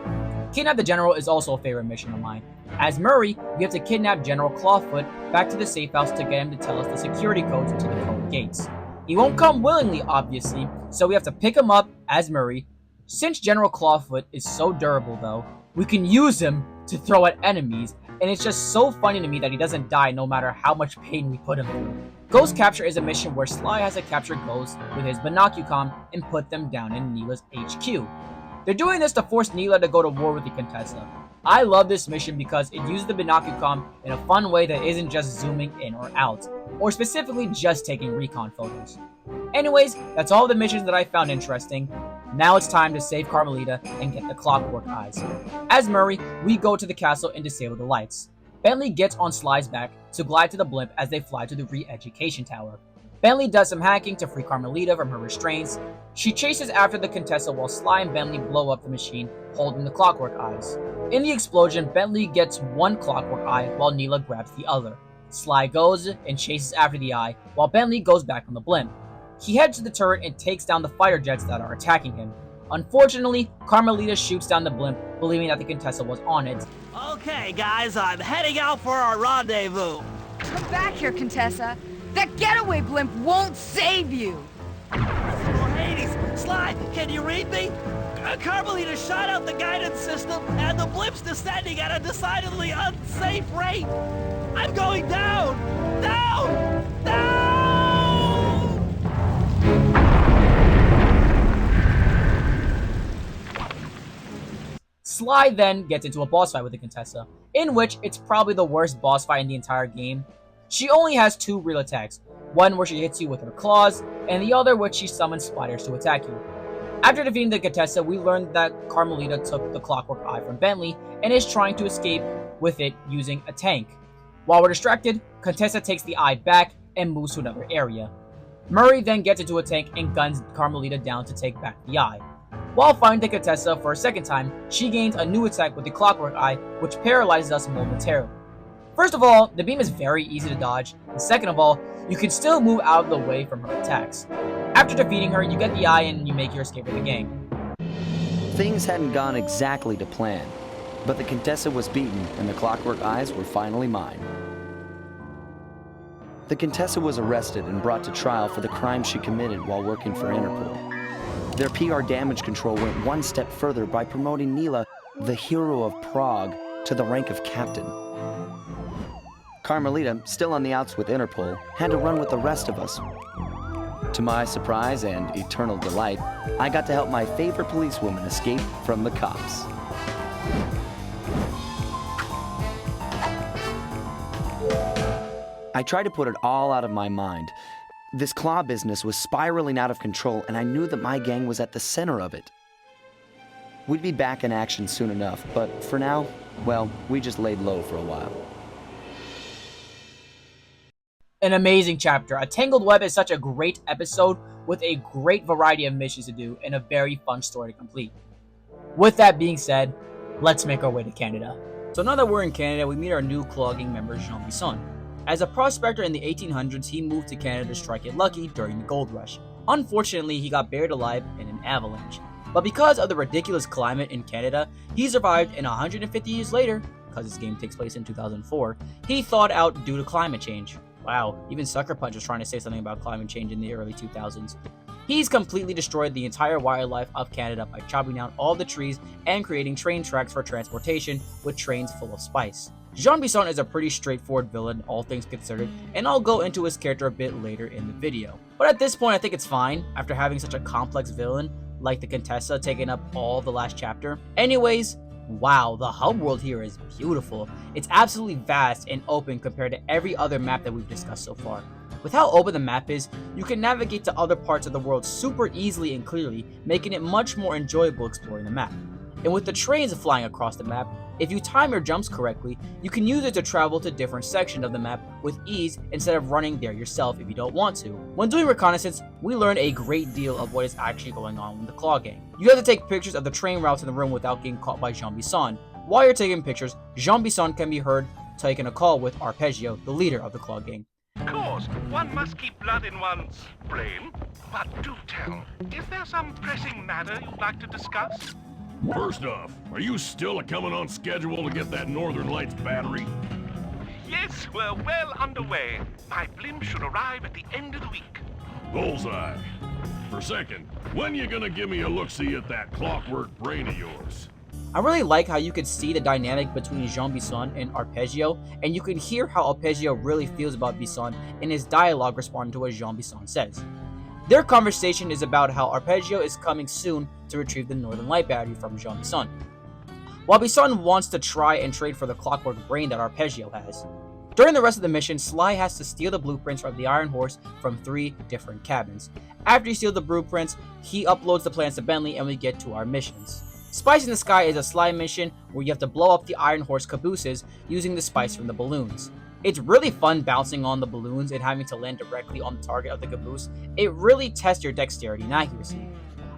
Kidnap the General is also a favorite mission of mine. As Murray, we have to kidnap General Clawfoot back to the safe house to get him to tell us the security codes to the code gates. He won't come willingly, obviously, so we have to pick him up as Murray. Since General Clawfoot is so durable though, we can use him to throw at enemies, and it's just so funny to me that he doesn't die no matter how much pain we put him through. Ghost Capture is a mission where Sly has to capture ghosts with his binocucom and put them down in Neela's HQ. They're doing this to force Neela to go to war with the Contessa. I love this mission because it uses the binocucom in a fun way that isn't just zooming in or out, or specifically just taking recon photos. Anyways, that's all the missions that I found interesting. Now it's time to save Carmelita and get the Clockwork Eyes. As Murray, we go to the castle and disable the lights. Bentley gets on Sly's back to glide to the blimp as they fly to the re-education tower. Bentley does some hacking to free Carmelita from her restraints. She chases after the Contessa while Sly and Bentley blow up the machine, holding the clockwork eyes. In the explosion, Bentley gets one clockwork eye while Neela grabs the other. Sly goes and chases after the eye, while Bentley goes back on the blimp. He heads to the turret and takes down the fighter jets that are attacking him. Unfortunately, Carmelita shoots down the blimp, believing that the Contessa was on it. Okay, guys, I'm heading out for our rendezvous. Come back here, Contessa. That getaway blimp won't save you. Oh, Hades, Sly, can you read me? Carmelita shot out the guidance system, and the blimp's descending at a decidedly unsafe rate. I'm going down! Down! Down! Sly then gets into a boss fight with the Contessa, in which it's probably the worst boss fight in the entire game. She only has two real attacks, one where she hits you with her claws, and the other which she summons spiders to attack you. After defeating the Contessa, we learned that Carmelita took the clockwork eye from Bentley and is trying to escape with it using a tank. While we're distracted, Contessa takes the eye back and moves to another area. Murray then gets into a tank and guns Carmelita down to take back the eye. While fighting the Contessa for a second time, she gains a new attack with the clockwork eye, which paralyzes us momentarily. First of all, the beam is very easy to dodge, and second of all, you can still move out of the way from her attacks. After defeating her, you get the eye and you make your escape with the gang. Things hadn't gone exactly to plan, but the Contessa was beaten and the clockwork eyes were finally mine. The Contessa was arrested and brought to trial for the crime she committed while working for Interpol. Their PR damage control went one step further by promoting Neela, the hero of Prague, to the rank of captain. Carmelita, still on the outs with Interpol, had to run with the rest of us. To my surprise and eternal delight, I got to help my favorite policewoman escape from the cops. I tried to put it all out of my mind. This claw business was spiraling out of control, and I knew that my gang was at the center of it. We'd be back in action soon enough, but for now, well, we just laid low for a while. An amazing chapter. A Tangled Web is such a great episode with a great variety of missions to do and a very fun story to complete. With that being said, let's make our way to Canada. So now that we're in Canada, we meet our new Claw Gang member, Jean Bisson. As a prospector in the 1800s, he moved to Canada to strike it lucky during the gold rush. Unfortunately, he got buried alive in an avalanche. But because of the ridiculous climate in Canada, he survived, and 150 years later, because this game takes place in 2004, he thawed out due to climate change. Wow, even Sucker Punch was trying to say something about climate change in the early 2000s. He's completely destroyed the entire wildlife of Canada by chopping down all the trees and creating train tracks for transportation with trains full of spice. Jean Bisson is a pretty straightforward villain, all things considered, and I'll go into his character a bit later in the video. But at this point, I think it's fine, after having such a complex villain, like the Contessa taking up all the last chapter. Anyways, wow, the hub world here is beautiful. It's absolutely vast and open compared to every other map that we've discussed so far. With how open the map is, you can navigate to other parts of the world super easily and clearly, making it much more enjoyable exploring the map. And with the trains flying across the map, if you time your jumps correctly, you can use it to travel to different sections of the map with ease instead of running there yourself if you don't want to. When doing reconnaissance, we learn a great deal of what is actually going on with the Claw Gang. You have to take pictures of the train routes in the room without getting caught by Jean Bisson. While you're taking pictures, Jean Bisson can be heard taking a call with Arpeggio, the leader of the Claw Gang. Of course, one must keep blood in one's brain. But do tell, is there some pressing matter you'd like to discuss? First off, are you still coming on schedule to get that Northern Lights battery? Yes, we're well underway. My blimp should arrive at the end of the week. Bullseye. For second, when you gonna give me a look-see at that clockwork brain of yours? I really like how you could see the dynamic between Jean Bisson and Arpeggio, and you can hear how Arpeggio really feels about Bisson in his dialogue responding to what Jean Bisson says. Their conversation is about how Arpeggio is coming soon to retrieve the Northern Light battery from Jean Bisson, while Bisson wants to try and trade for the clockwork brain that Arpeggio has. During the rest of the mission, Sly has to steal the blueprints from the Iron Horse from 3 different cabins. After he steals the blueprints, he uploads the plans to Bentley and we get to our missions. Spice in the Sky is a Sly mission where you have to blow up the Iron Horse cabooses using the spice from the balloons. It's really fun bouncing on the balloons and having to land directly on the target of the caboose. It really tests your dexterity and accuracy.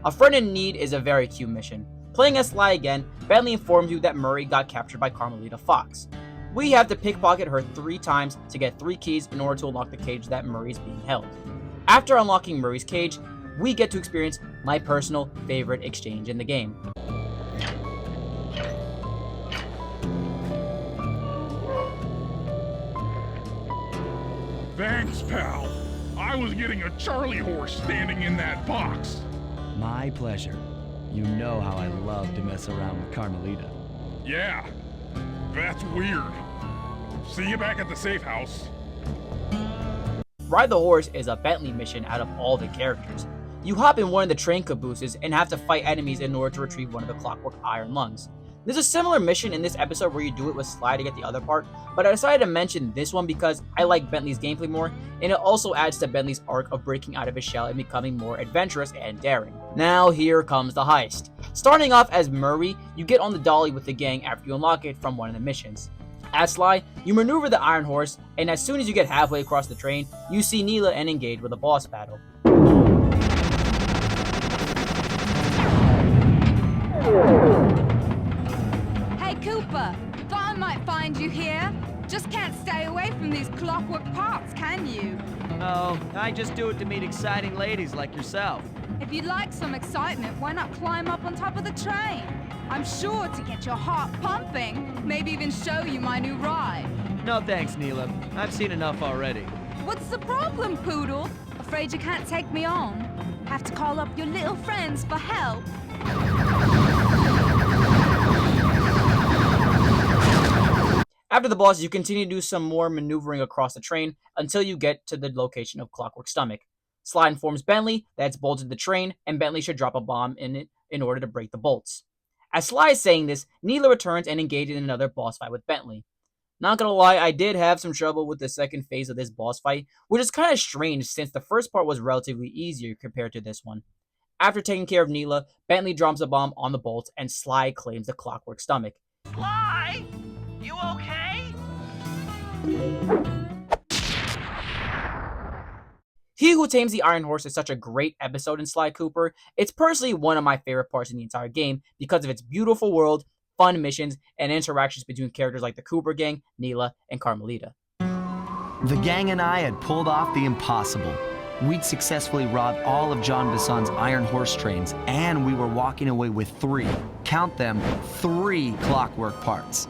A Friend in Need is a very cute mission. Playing as Sly again, Bentley informs you that Murray got captured by Carmelita Fox. We have to pickpocket her 3 times to get 3 keys in order to unlock the cage that Murray is being held. After unlocking Murray's cage, we get to experience my personal favorite exchange in the game. Thanks, pal. I was getting a Charlie horse standing in that box. My pleasure. You know how I love to mess around with Carmelita. Yeah, that's weird. See you back at the safe house. Ride the Horse is a Bentley mission out of all the characters. You hop in one of the train cabooses and have to fight enemies in order to retrieve one of the Clockwork Iron Lungs. There's a similar mission in this episode where you do it with Sly to get the other part, but I decided to mention this one because I like Bentley's gameplay more, and it also adds to Bentley's arc of breaking out of his shell and becoming more adventurous and daring. Now here comes the heist. Starting off as Murray, you get on the dolly with the gang after you unlock it from one of the missions. As Sly, you maneuver the Iron Horse, and as soon as you get halfway across the train, you see Neela and engage with a boss battle. Hey Cooper, thought I might find you here. Just can't stay away from these clockwork parts, can you? Oh, I just do it to meet exciting ladies like yourself. If you'd like some excitement, why not climb up on top of the train? I'm sure to get your heart pumping, maybe even show you my new ride. No thanks, Neela. I've seen enough already. What's the problem, Poodle? Afraid you can't take me on? Have to call up your little friends for help? After the boss, you continue to do some more maneuvering across the train until you get to the location of Clockwork Stomach. Sly informs Bentley that it's bolted the train and Bentley should drop a bomb in it in order to break the bolts. As Sly is saying this, Neela returns and engages in another boss fight with Bentley. Not gonna lie, I did have some trouble with the second phase of this boss fight, which is kind of strange since the first part was relatively easier compared to this one. After taking care of Neela, Bentley drops a bomb on the bolts and Sly claims the Clockwork Stomach. Sly? You okay? He Who Tames the Iron Horse is such a great episode in Sly Cooper. It's personally one of my favorite parts in the entire game because of its beautiful world, fun missions, and interactions between characters like the Cooper Gang, Neela, and Carmelita. The gang and I had pulled off the impossible. We'd successfully robbed all of John Bisson's Iron Horse trains, and we were walking away with 3, count them, 3 clockwork parts.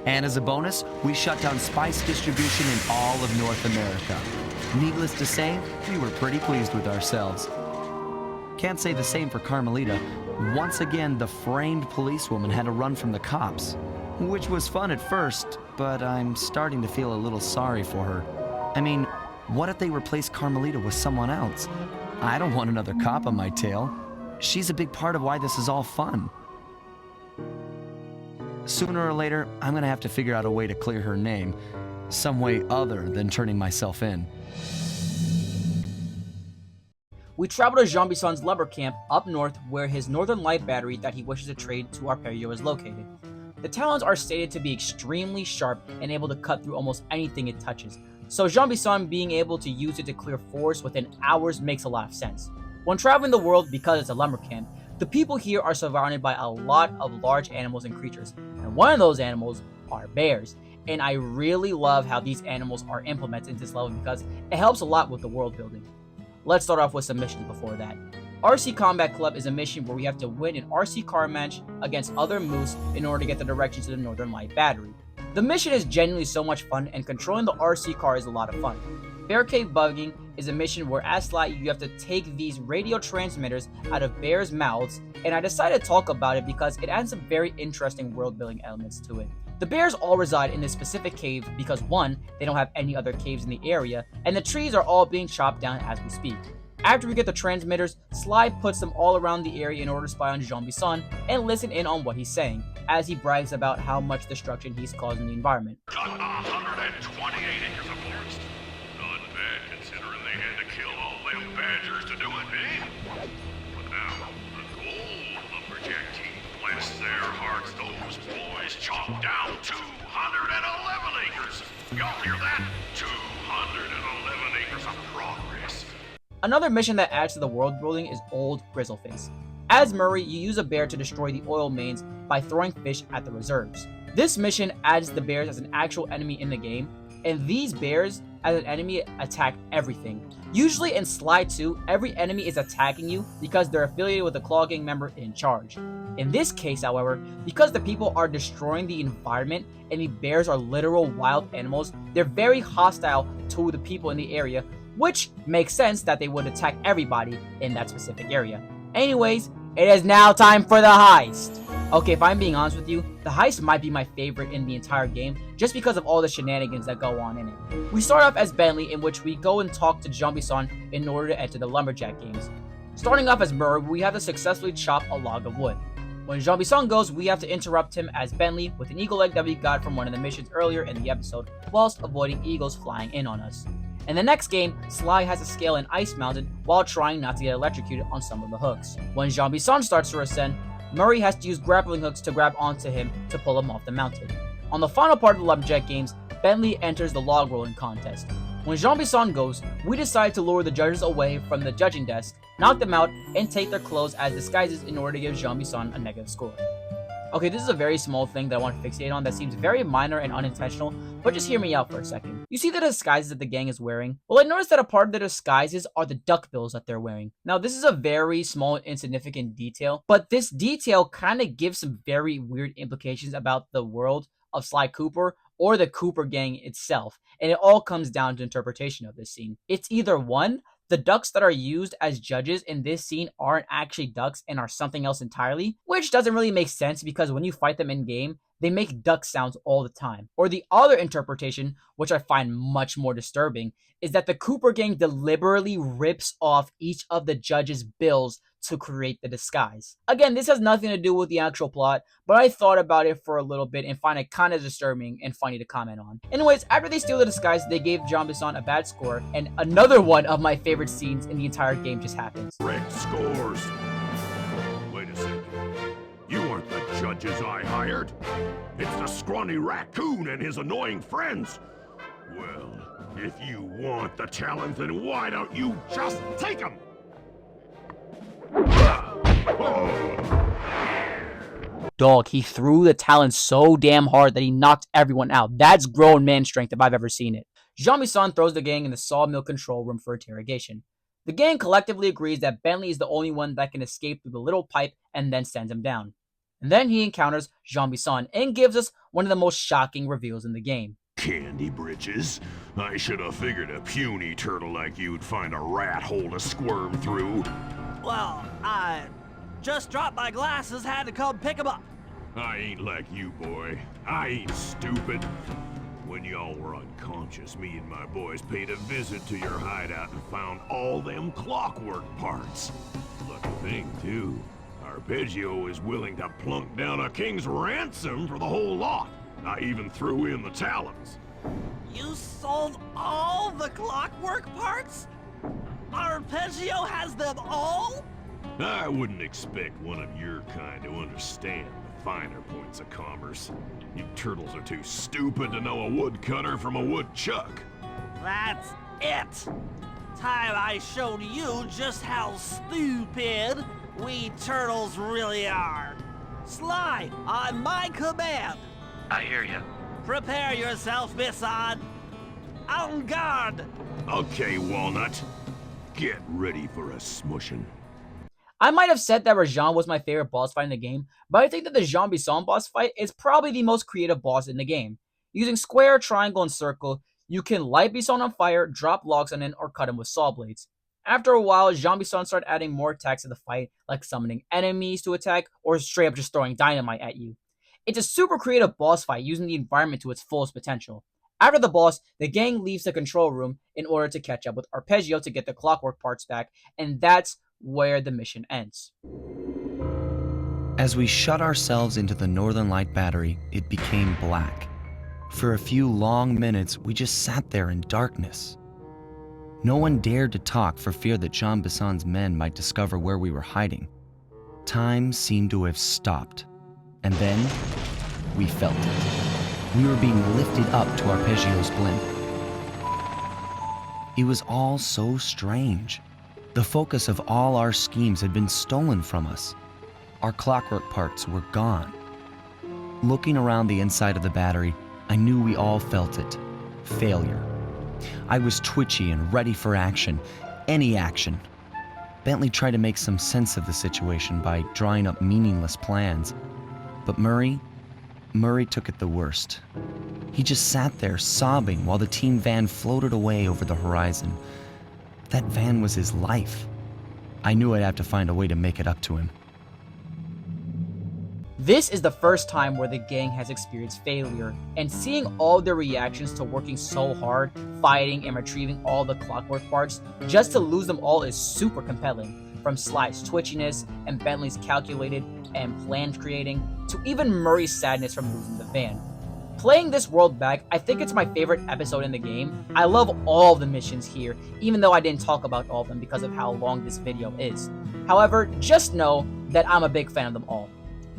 And as a bonus, we shut down spice distribution in all of North America. Needless to say, we were pretty pleased with ourselves. Can't say the same for Carmelita. Once again, the framed policewoman had to run from the cops, which was fun at first, but I'm starting to feel a little sorry for her. I mean, what if they replace Carmelita with someone else? I don't want another cop on my tail. She's a big part of why this is all fun. Sooner or later, I'm gonna have to figure out a way to clear her name, some way other than turning myself in. We travel to Jean Bisson's lumber camp up north where his Northern Light battery that he wishes to trade to Arpeggio is located. The talons are stated to be extremely sharp and able to cut through almost anything it touches, so Jean Bisson being able to use it to clear forests within hours makes a lot of sense. When traveling the world, because it's a lumber camp, the people here are surrounded by a lot of large animals and creatures, and one of those animals are bears. And I really love how these animals are implemented into this level because it helps a lot with the world building. Let's start off with some missions before that. RC Combat Club is a mission where we have to win an RC car match against other moose in order to get the directions to the Northern Light battery. The mission is genuinely so much fun, and controlling the RC car is a lot of fun. Bear Cave Bugging is a mission where as Sly you have to take these radio transmitters out of bears' mouths, and I decided to talk about it because it adds some very interesting world building elements to it. The bears all reside in this specific cave because 1, they don't have any other caves in the area, and the trees are all being chopped down as we speak. After we get the transmitters, Sly puts them all around the area in order to spy on Jean Bisson and listen in on what he's saying, as he brags about how much destruction he's caused in the environment. Got 128 acres of forest. Not bad considering they had to kill all them badgers to do it, eh? But now, the gold lumberjack team, bless their hearts, those boys chopped down 211 acres. Y'all hear that? 211 acres of progress. Another mission that adds to the world building is Old Grizzleface. As Murray, you use a bear to destroy the oil mains by throwing fish at the reserves. This mission adds the bears as an actual enemy in the game, and these bears as an enemy attack everything. Usually in Sly 2, every enemy is attacking you because they're affiliated with the Claw Gang member in charge. In this case, however, because the people are destroying the environment and the bears are literal wild animals, they're very hostile to the people in the area, which makes sense that they would attack everybody in that specific area. Anyways, it is now time for the heist. Okay, if I'm being honest with you, the heist might be my favorite in the entire game, just because of all the shenanigans that go on in it. We start off as Bentley, in which we go and talk to Zombie-san in order to enter the Lumberjack games. Starting off as Murray, we have to successfully chop a log of wood. When Zombie-san goes, we have to interrupt him as Bentley with an eagle egg that we got from one of the missions earlier in the episode, whilst avoiding eagles flying in on us. In the next game, Sly has to scale an ice mountain while trying not to get electrocuted on some of the hooks. When Zombie-san starts to ascend, Murray has to use grappling hooks to grab onto him to pull him off the mountain. On the final part of the Lumberjack games, Bentley enters the log rolling contest. When Zombie-san goes, we decide to lure the judges away from the judging desk, knock them out, and take their clothes as disguises in order to give Zombie-san a negative score. Okay, this is a very small thing that I want to fixate on that seems very minor and unintentional, but just hear me out for a second. You see the disguises that the gang is wearing? Well, I noticed that a part of the disguises are the duckbills that they're wearing. Now, this is a very small, insignificant detail, but this detail kind of gives some very weird implications about the world of Sly Cooper or the Cooper gang itself, and it all comes down to interpretation of this scene. It's either one, the ducks that are used as judges in this scene aren't actually ducks and are something else entirely, which doesn't really make sense because when you fight them in game, they make duck sounds all the time. Or the other interpretation, which I find much more disturbing, is that the Cooper gang deliberately rips off each of the judges' bills to create the disguise. Again, this has nothing to do with the actual plot, but I thought about it for a little bit and find it kind of disturbing and funny to comment on. Anyways, after they steal the disguise, they gave Zombie-san a bad score, and another one of my favorite scenes in the entire game just happens. Correct scores. Wait a second. You aren't the judges I hired. It's the scrawny raccoon and his annoying friends. Well, if you want the challenge, then why don't you just take them? Dog, he threw the talon so damn hard that he knocked everyone out. That's grown man strength if I've ever seen it. Zombie-san throws the gang in the sawmill control room for interrogation. The gang collectively agrees that Bentley is the only one that can escape through the little pipe and then sends him down. And then he encounters Zombie-san and gives us one of the most shocking reveals in the game. Candy britches. I should have figured a puny turtle like you'd find a rat hole to squirm through. Well, I just dropped my glasses, had to come pick them up. I ain't like you, boy. I ain't stupid. When y'all were unconscious, me and my boys paid a visit to your hideout and found all them clockwork parts. Lucky thing, too. Arpeggio is willing to plunk down a king's ransom for the whole lot. I even threw in the talons. You sold all the clockwork parts? Arpeggio has them all? I wouldn't expect one of your kind to understand the finer points of commerce. You turtles are too stupid to know a woodcutter from a woodchuck. That's it! Time I showed you just how stupid we turtles really are. Sly, on my command. I hear you. Prepare yourself, Bisson. En garde! Okay, Walnut. Get ready for a smushin'. I might have said that Rajan was my favorite boss fight in the game, but I think that the Zombie-san boss fight is probably the most creative boss in the game. Using square, triangle, and circle, you can light Bison on fire, drop logs on it, or cut him with saw blades. After a while, Zombie-san started adding more attacks to the fight, like summoning enemies to attack, or straight up just throwing dynamite at you. It's a super creative boss fight using the environment to its fullest potential. After the boss, the gang leaves the control room in order to catch up with Arpeggio to get the clockwork parts back, and that's where the mission ends. As we shut ourselves into the Northern Light battery, it became black. For a few long minutes, we just sat there in darkness. No one dared to talk for fear that Jean Bisson's men might discover where we were hiding. Time seemed to have stopped, and then we felt it. We were being lifted up to Arpeggio's blimp. It was all so strange. The focus of all our schemes had been stolen from us. Our clockwork parts were gone. Looking around the inside of the battery, I knew we all felt it. Failure. I was twitchy and ready for action. Any action. Bentley tried to make some sense of the situation by drawing up meaningless plans. But Murray took it the worst. He just sat there sobbing while the team van floated away over the horizon. That van was his life. I knew I'd have to find a way to make it up to him. This is the first time where the gang has experienced failure, and seeing all their reactions to working so hard, fighting and retrieving all the clockwork parts, just to lose them all is super compelling. From Sly's twitchiness and Bentley's calculated and planned creating, to even Murray's sadness from losing the van. Playing this world back, I think it's my favorite episode in the game. I love all the missions here, even though I didn't talk about all of them because of how long this video is. However, just know that I'm a big fan of them all.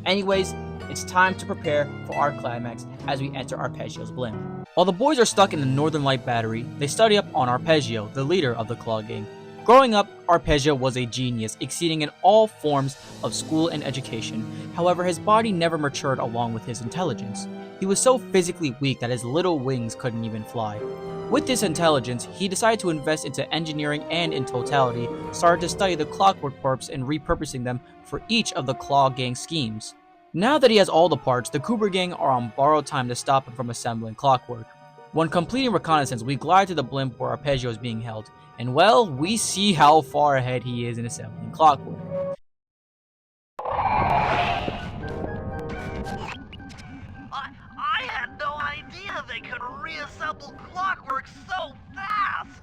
Anyways, it's time to prepare for our climax as we enter Arpeggio's blimp. While the boys are stuck in the Northern Light Battery, they study up on Arpeggio, the leader of the Claw Gang. Growing up, Arpeggio was a genius, exceeding in all forms of school and education. However, his body never matured along with his intelligence. He was so physically weak that his little wings couldn't even fly. With this intelligence, he decided to invest into engineering and in totality, started to study the clockwork parts and repurposing them for each of the Claw Gang schemes. Now that he has all the parts, the Cooper Gang are on borrowed time to stop him from assembling clockwork. When completing reconnaissance, we glide to the blimp where Arpeggio is being held, and well, we see how far ahead he is in assembling clockwork. I had no idea they could reassemble clockwork so fast!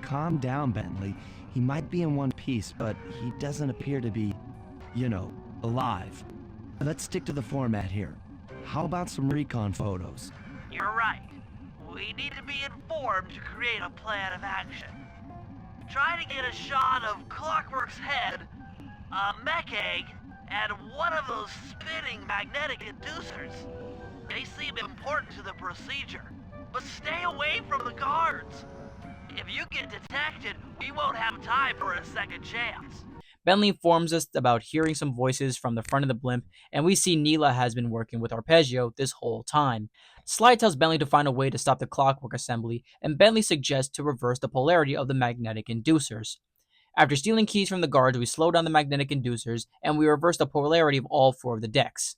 Calm down, Bentley. He might be in one piece, but he doesn't appear to be, alive. Let's stick to the format here. How about some recon photos? You're right. We need to be informed to create a plan of action. Try to get a shot of Clockwork's head, a mech egg, and one of those spinning magnetic inducers. They seem important to the procedure, but stay away from the guards. If you get detected, we won't have time for a second chance. Bentley informs us about hearing some voices from the front of the blimp, and we see Neela has been working with Arpeggio this whole time. Sly tells Bentley to find a way to stop the clockwork assembly, and Bentley suggests to reverse the polarity of the magnetic inducers. After stealing keys from the guards, we slow down the magnetic inducers, and we reverse the polarity of all 4 of the decks.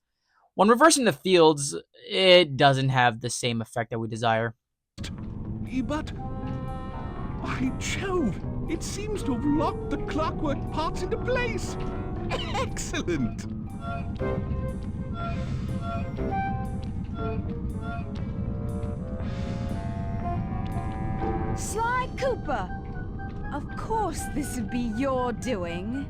When reversing the fields, it doesn't have the same effect that we desire. But... by Jove! It seems to have locked the clockwork parts into place! Excellent! Sly Cooper! Of course this would be your doing.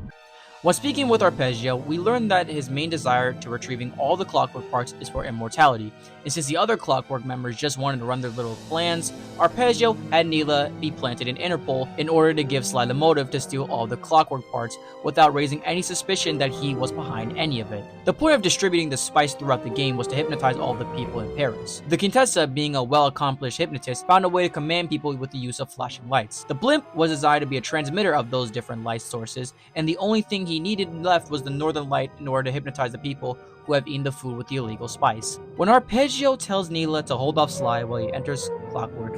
When speaking with Arpeggio, we learn that his main desire to retrieving all the clockwork parts is for immortality, and since the other clockwork members just wanted to run their little plans, Arpeggio had Neela be planted in Interpol in order to give Sly the motive to steal all the clockwork parts without raising any suspicion that he was behind any of it. The point of distributing the spice throughout the game was to hypnotize all the people in Paris. The Contessa, being a well-accomplished hypnotist, found a way to command people with the use of flashing lights. The blimp was designed to be a transmitter of those different light sources, and the only thing he needed left was the northern light in order to hypnotize the people who have eaten the food with the illegal spice. When Arpeggio tells Neela to hold off Sly while he enters clockwork,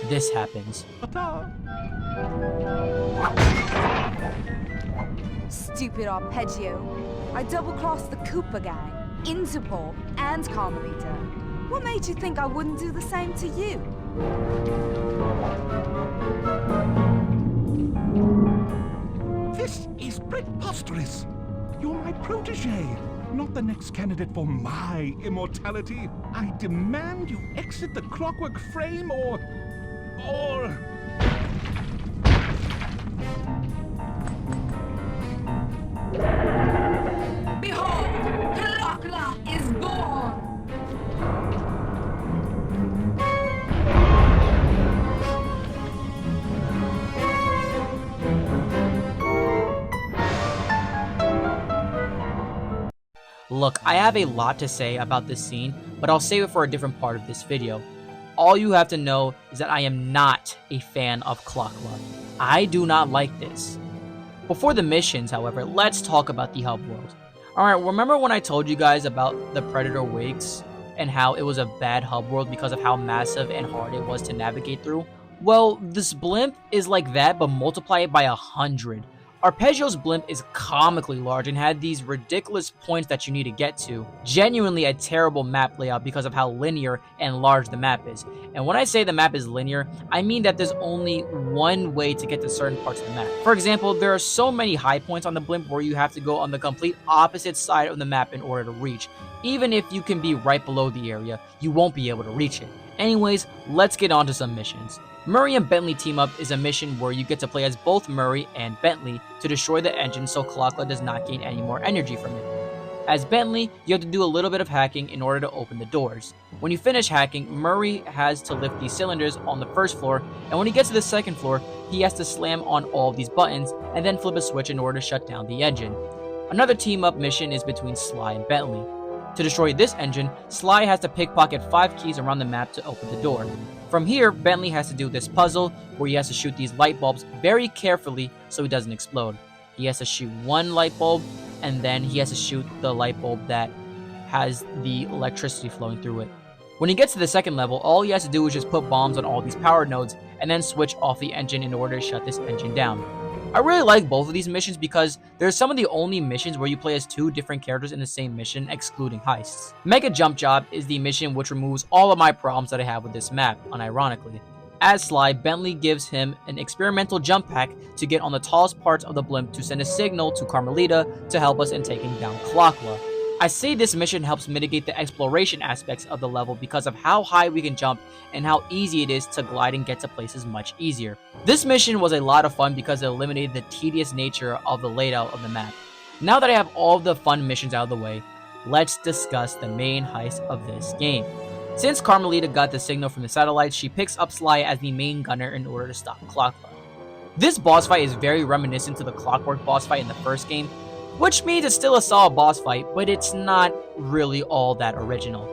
this happens. Stupid Arpeggio. I double-crossed the Cooper Gang, Interpol, and Carmelita. What made you think I wouldn't do the same to you? This is preposterous! You're my protege, not the next candidate for my immortality. I demand you exit the clockwork frame or... Behold, Dracula is born! Look, I have a lot to say about this scene, but I'll save it for a different part of this video. All you have to know is that I am not a fan of Clockla. I do not like this. Before the missions, however, let's talk about the hub world. Alright, remember when I told you guys about the Predator Wigs and how it was a bad hub world because of how massive and hard it was to navigate through? Well, this blimp is like that, but multiply it by 100. Arpeggio's blimp is comically large and had these ridiculous points that you need to get to. Genuinely a terrible map layout because of how linear and large the map is. And when I say the map is linear, I mean that there's only one way to get to certain parts of the map. For example, there are so many high points on the blimp where you have to go on the complete opposite side of the map in order to reach. Even if you can be right below the area, you won't be able to reach it. Anyways, let's get on to some missions. Murray and Bentley Team Up is a mission where you get to play as both Murray and Bentley to destroy the engine so Clockla does not gain any more energy from it. As Bentley, you have to do a little bit of hacking in order to open the doors. When you finish hacking, Murray has to lift these cylinders on the first floor, and when he gets to the second floor, he has to slam on all of these buttons and then flip a switch in order to shut down the engine. Another Team Up mission is between Sly and Bentley. To destroy this engine, Sly has to pickpocket 5 keys around the map to open the door. From here, Bentley has to do this puzzle where he has to shoot these light bulbs very carefully so he doesn't explode. He has to shoot one light bulb, and then he has to shoot the light bulb that has the electricity flowing through it. When he gets to the second level, all he has to do is just put bombs on all these power nodes and then switch off the engine in order to shut this engine down. I really like both of these missions because they're some of the only missions where you play as 2 different characters in the same mission, excluding heists. Mega Jump Job is the mission which removes all of my problems that I have with this map, unironically. As Sly, Bentley gives him an experimental jump pack to get on the tallest parts of the blimp to send a signal to Carmelita to help us in taking down Clockla. I say this mission helps mitigate the exploration aspects of the level because of how high we can jump and how easy it is to glide and get to places much easier. This mission was a lot of fun because it eliminated the tedious nature of the layout of the map. Now that I have all of the fun missions out of the way, let's discuss the main heist of this game. Since Carmelita got the signal from the satellites, she picks up Sly as the main gunner in order to stop Clockla. This boss fight is very reminiscent to the Clockwork boss fight in the first game, which means it's still a solid boss fight, but it's not really all that original.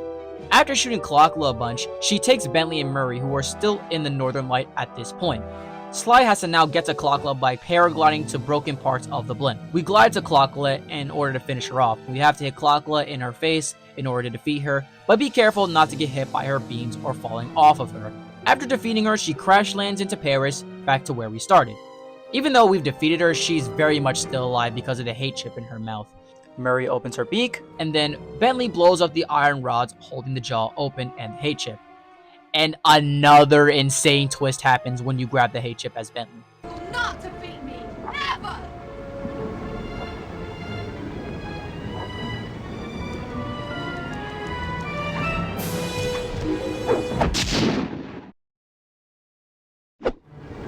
After shooting Clockla a bunch, she takes Bentley and Murray, who are still in the Northern Light at this point. Sly has to now get to Clockla by paragliding to broken parts of the blimp. We glide to Clockla in order to finish her off. We have to hit Clockla in her face in order to defeat her, but be careful not to get hit by her beams or falling off of her. After defeating her, she crash lands into Paris, back to where we started. Even though we've defeated her, she's very much still alive because of the hate chip in her mouth. Murray opens her beak, and then Bentley blows up the iron rods holding the jaw open and the hate chip. And another insane twist happens when you grab the hate chip as Bentley. Will not defeat me, ever!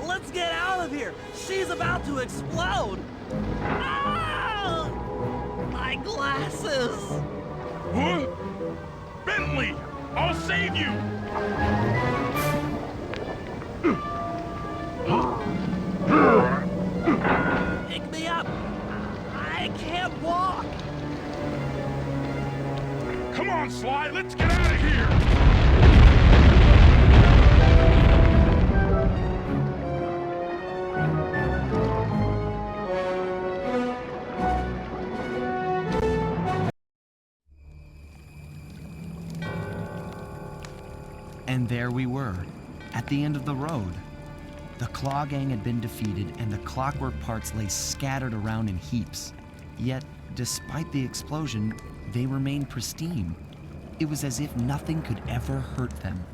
Let's get out of here! She's about to explode! Ah! My glasses! What? Bentley, I'll save you! Pick me up! I can't walk! Come on, Sly, let's get out of here! And there we were, at the end of the road. The Claw Gang had been defeated, and the clockwork parts lay scattered around in heaps. Yet, despite the explosion, they remained pristine. It was as if nothing could ever hurt them.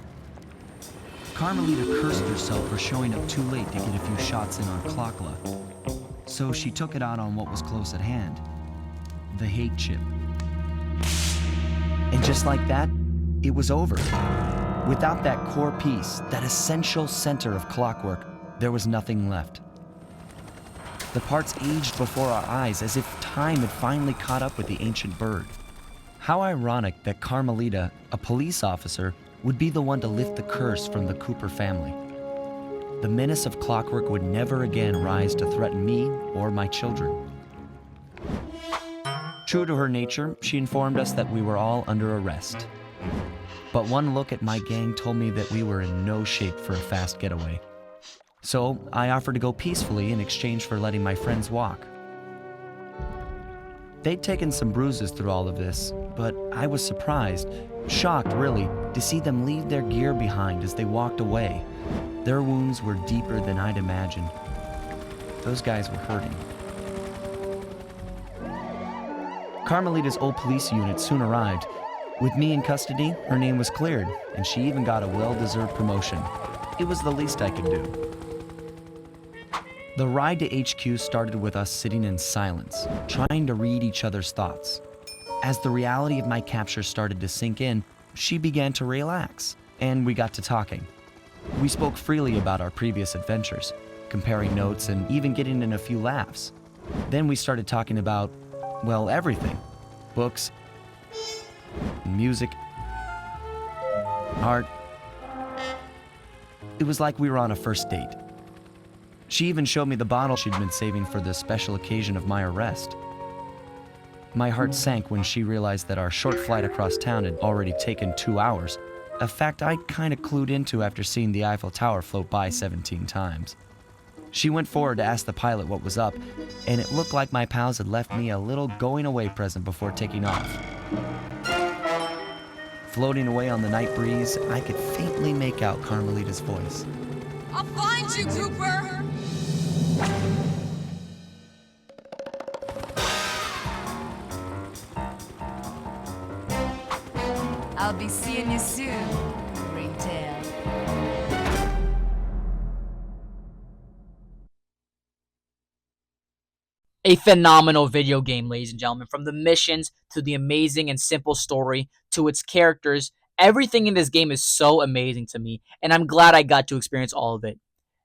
Carmelita cursed herself for showing up too late to get a few shots in on Clockla. So she took it out on what was close at hand, the hate chip. And just like that, it was over. Without that core piece, that essential center of clockwork, there was nothing left. The parts aged before our eyes as if time had finally caught up with the ancient bird. How ironic that Carmelita, a police officer, would be the one to lift the curse from the Cooper family. The menace of clockwork would never again rise to threaten me or my children. True to her nature, she informed us that we were all under arrest. but one look at my gang told me that we were in no shape for a fast getaway. So I offered to go peacefully in exchange for letting my friends walk. They'd taken some bruises through all of this, but I was surprised, shocked really, to see them leave their gear behind as they walked away. Their wounds were deeper than I'd imagined. Those guys were hurting. Carmelita's old police unit soon arrived. With me in custody, her name was cleared, and she even got a well-deserved promotion. It was the least I could do. The ride to HQ started with us sitting in silence, trying to read each other's thoughts. As the reality of my capture started to sink in, she began to relax, and we got to talking. We spoke freely about our previous adventures, comparing notes and even getting in a few laughs. Then we started talking about, well, everything. Books, music, art. It was like we were on a first date. She even showed me the bottle she'd been saving for the special occasion of my arrest. My heart sank when she realized that our short flight across town had already taken 2 hours, a fact I kinda clued into after seeing the Eiffel Tower float by 17 times. She went forward to ask the pilot what was up, and it looked like my pals had left me a little going-away present before taking off. Floating away on the night breeze, I could faintly make out Carmelita's voice. I'll find you, Cooper! I'll be seeing you soon, Ringtail. A phenomenal video game, ladies and gentlemen. From the missions to the amazing and simple story to its characters, everything in this game is so amazing to me, and I'm glad I got to experience all of it.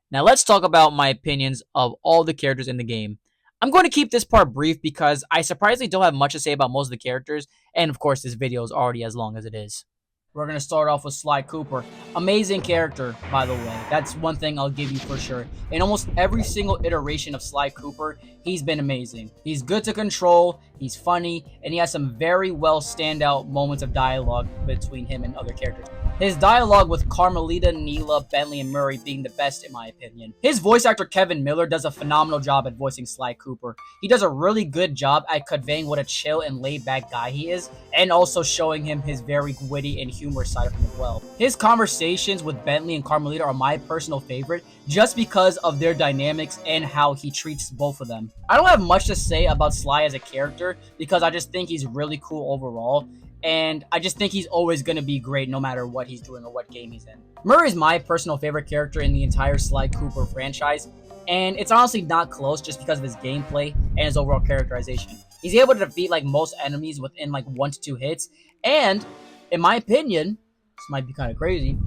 Now let's talk about my opinions of all the characters in the game. I'm going to keep this part brief because I surprisingly don't have much to say about most of the characters, and of course this video is already as long as it is. We're going to start off with Sly Cooper. Amazing character, by the way. That's one thing I'll give you for sure. In almost every single iteration of Sly Cooper, he's been amazing. He's good to control, he's funny, and he has some very well standout moments of dialogue between him and other characters. His dialogue with Carmelita, Neela, Bentley, and Murray being the best in my opinion. His voice actor Kevin Miller does a phenomenal job at voicing Sly Cooper. He does a really good job at conveying what a chill and laid back guy he is, and also showing him his very witty and humorous side of him as well. His conversations with Bentley and Carmelita are my personal favorite just because of their dynamics and how he treats both of them. I don't have much to say about Sly as a character because I just think he's really cool overall. And I just think he's always going to be great no matter what he's doing or what game he's in. Murray is my personal favorite character in the entire Sly Cooper franchise, and it's honestly not close just because of his gameplay and his overall characterization. He's able to defeat like most enemies within like 1 to 2 hits, and in my opinion, this might be kind of crazy,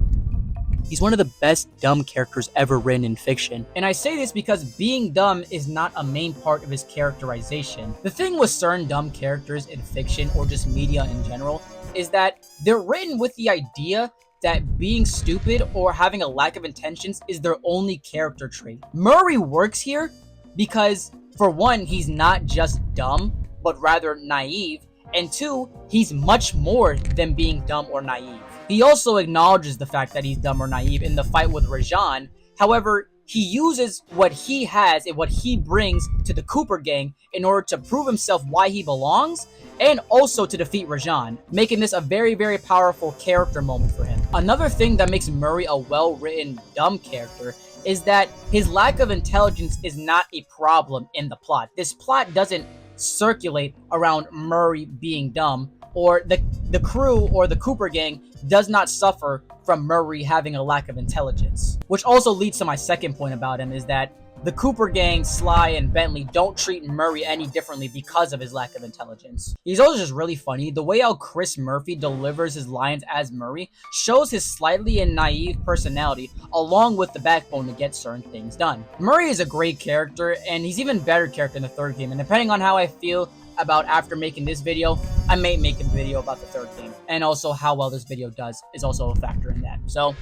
he's one of the best dumb characters ever written in fiction. And I say this because being dumb is not a main part of his characterization. The thing with certain dumb characters in fiction or just media in general is that they're written with the idea that being stupid or having a lack of intentions is their only character trait. Murray works here because, for one, he's not just dumb, but rather naive, and 2, he's much more than being dumb or naive. He also acknowledges the fact that he's dumb or naive in the fight with Rajan. However, he uses what he has and what he brings to the Cooper gang in order to prove himself why he belongs and also to defeat Rajan, making this a very, very powerful character moment for him. Another thing that makes Murray a well-written dumb character is that his lack of intelligence is not a problem in the plot. This plot doesn't circulate around Murray being dumb, or the crew or the Cooper gang does not suffer from Murray having a lack of intelligence. Which also leads to my second point about him, is that the Cooper gang, Sly, and Bentley don't treat Murray any differently because of his lack of intelligence. He's also just really funny. The way how Chris Murphy delivers his lines as Murray shows his slightly and naive personality along with the backbone to get certain things done. Murray is a great character, and he's even better character in the third game, and depending on how I feel about after making this video, I may make a video about the third game, and also how well this video does is also a factor in that. So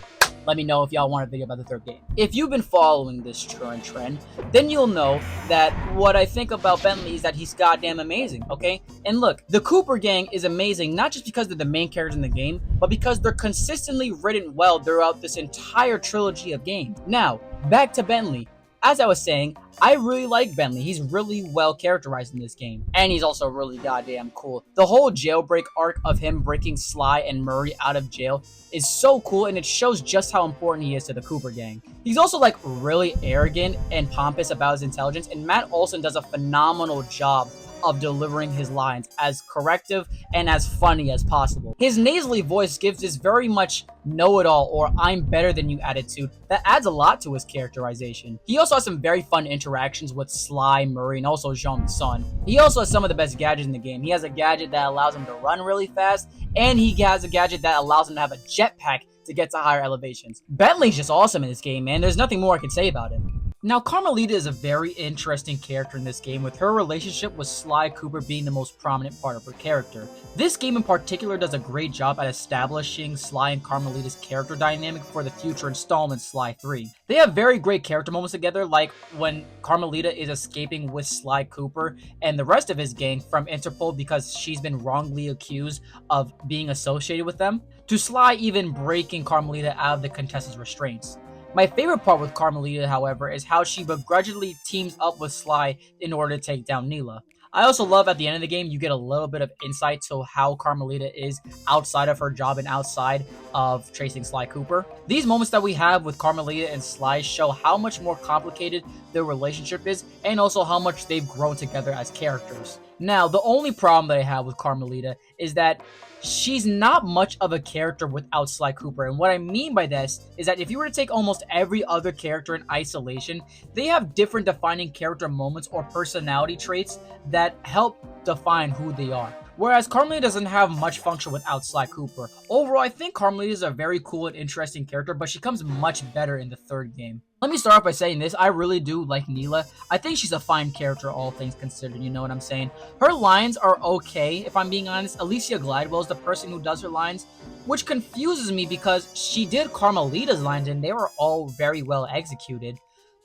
let me know if y'all want a video about the third game. If you've been following this current trend, then you'll know that what I think about Bentley is that he's goddamn amazing, okay? And look, the Cooper gang is amazing not just because they're the main characters in the game, but because they're consistently written well throughout this entire trilogy of games. Now, back to Bentley. As I was saying, I really like Bentley. He's really well characterized in this game. And he's also really goddamn cool. The whole jailbreak arc of him breaking Sly and Murray out of jail is so cool, and it shows just how important he is to the Cooper gang. He's also like really arrogant and pompous about his intelligence, and Matt Olson does a phenomenal job of delivering his lines as corrective and as funny as possible. His nasally voice gives this very much know-it-all or I'm better than you attitude that adds a lot to his characterization. He also has some very fun interactions with Sly, Murray, and also Jean the Son. He also has some of the best gadgets in the game. He has a gadget that allows him to run really fast, and he has a gadget that allows him to have a jetpack to get to higher elevations. Bentley's just awesome in this game, man. There's nothing more I can say about him. Now, Carmelita is a very interesting character in this game, with her relationship with Sly Cooper being the most prominent part of her character. This game in particular does a great job at establishing Sly and Carmelita's character dynamic for the future installment Sly 3. They have very great character moments together, like when Carmelita is escaping with Sly Cooper and the rest of his gang from Interpol because she's been wrongly accused of being associated with them, to Sly even breaking Carmelita out of the Contessa's restraints. My favorite part with Carmelita, however, is how she begrudgingly teams up with Sly in order to take down Neela. I also love at the end of the game, you get a little bit of insight to how Carmelita is outside of her job and outside of chasing Sly Cooper. These moments that we have with Carmelita and Sly show how much more complicated their relationship is, and also how much they've grown together as characters. Now, the only problem that I have with Carmelita is that she's not much of a character without Sly Cooper. And what I mean by this is that if you were to take almost every other character in isolation, they have different defining character moments or personality traits that help define who they are. Whereas Carmelita doesn't have much function without Sly Cooper. Overall, I think Carmelita is a very cool and interesting character, but she comes much better in the third game. Let me start off by saying this, I really do like Neela. I think she's a fine character, all things considered, you know what I'm saying? Her lines are okay, if I'm being honest. Alicia Glidewell is the person who does her lines, which confuses me because she did Carmelita's lines and they were all very well executed.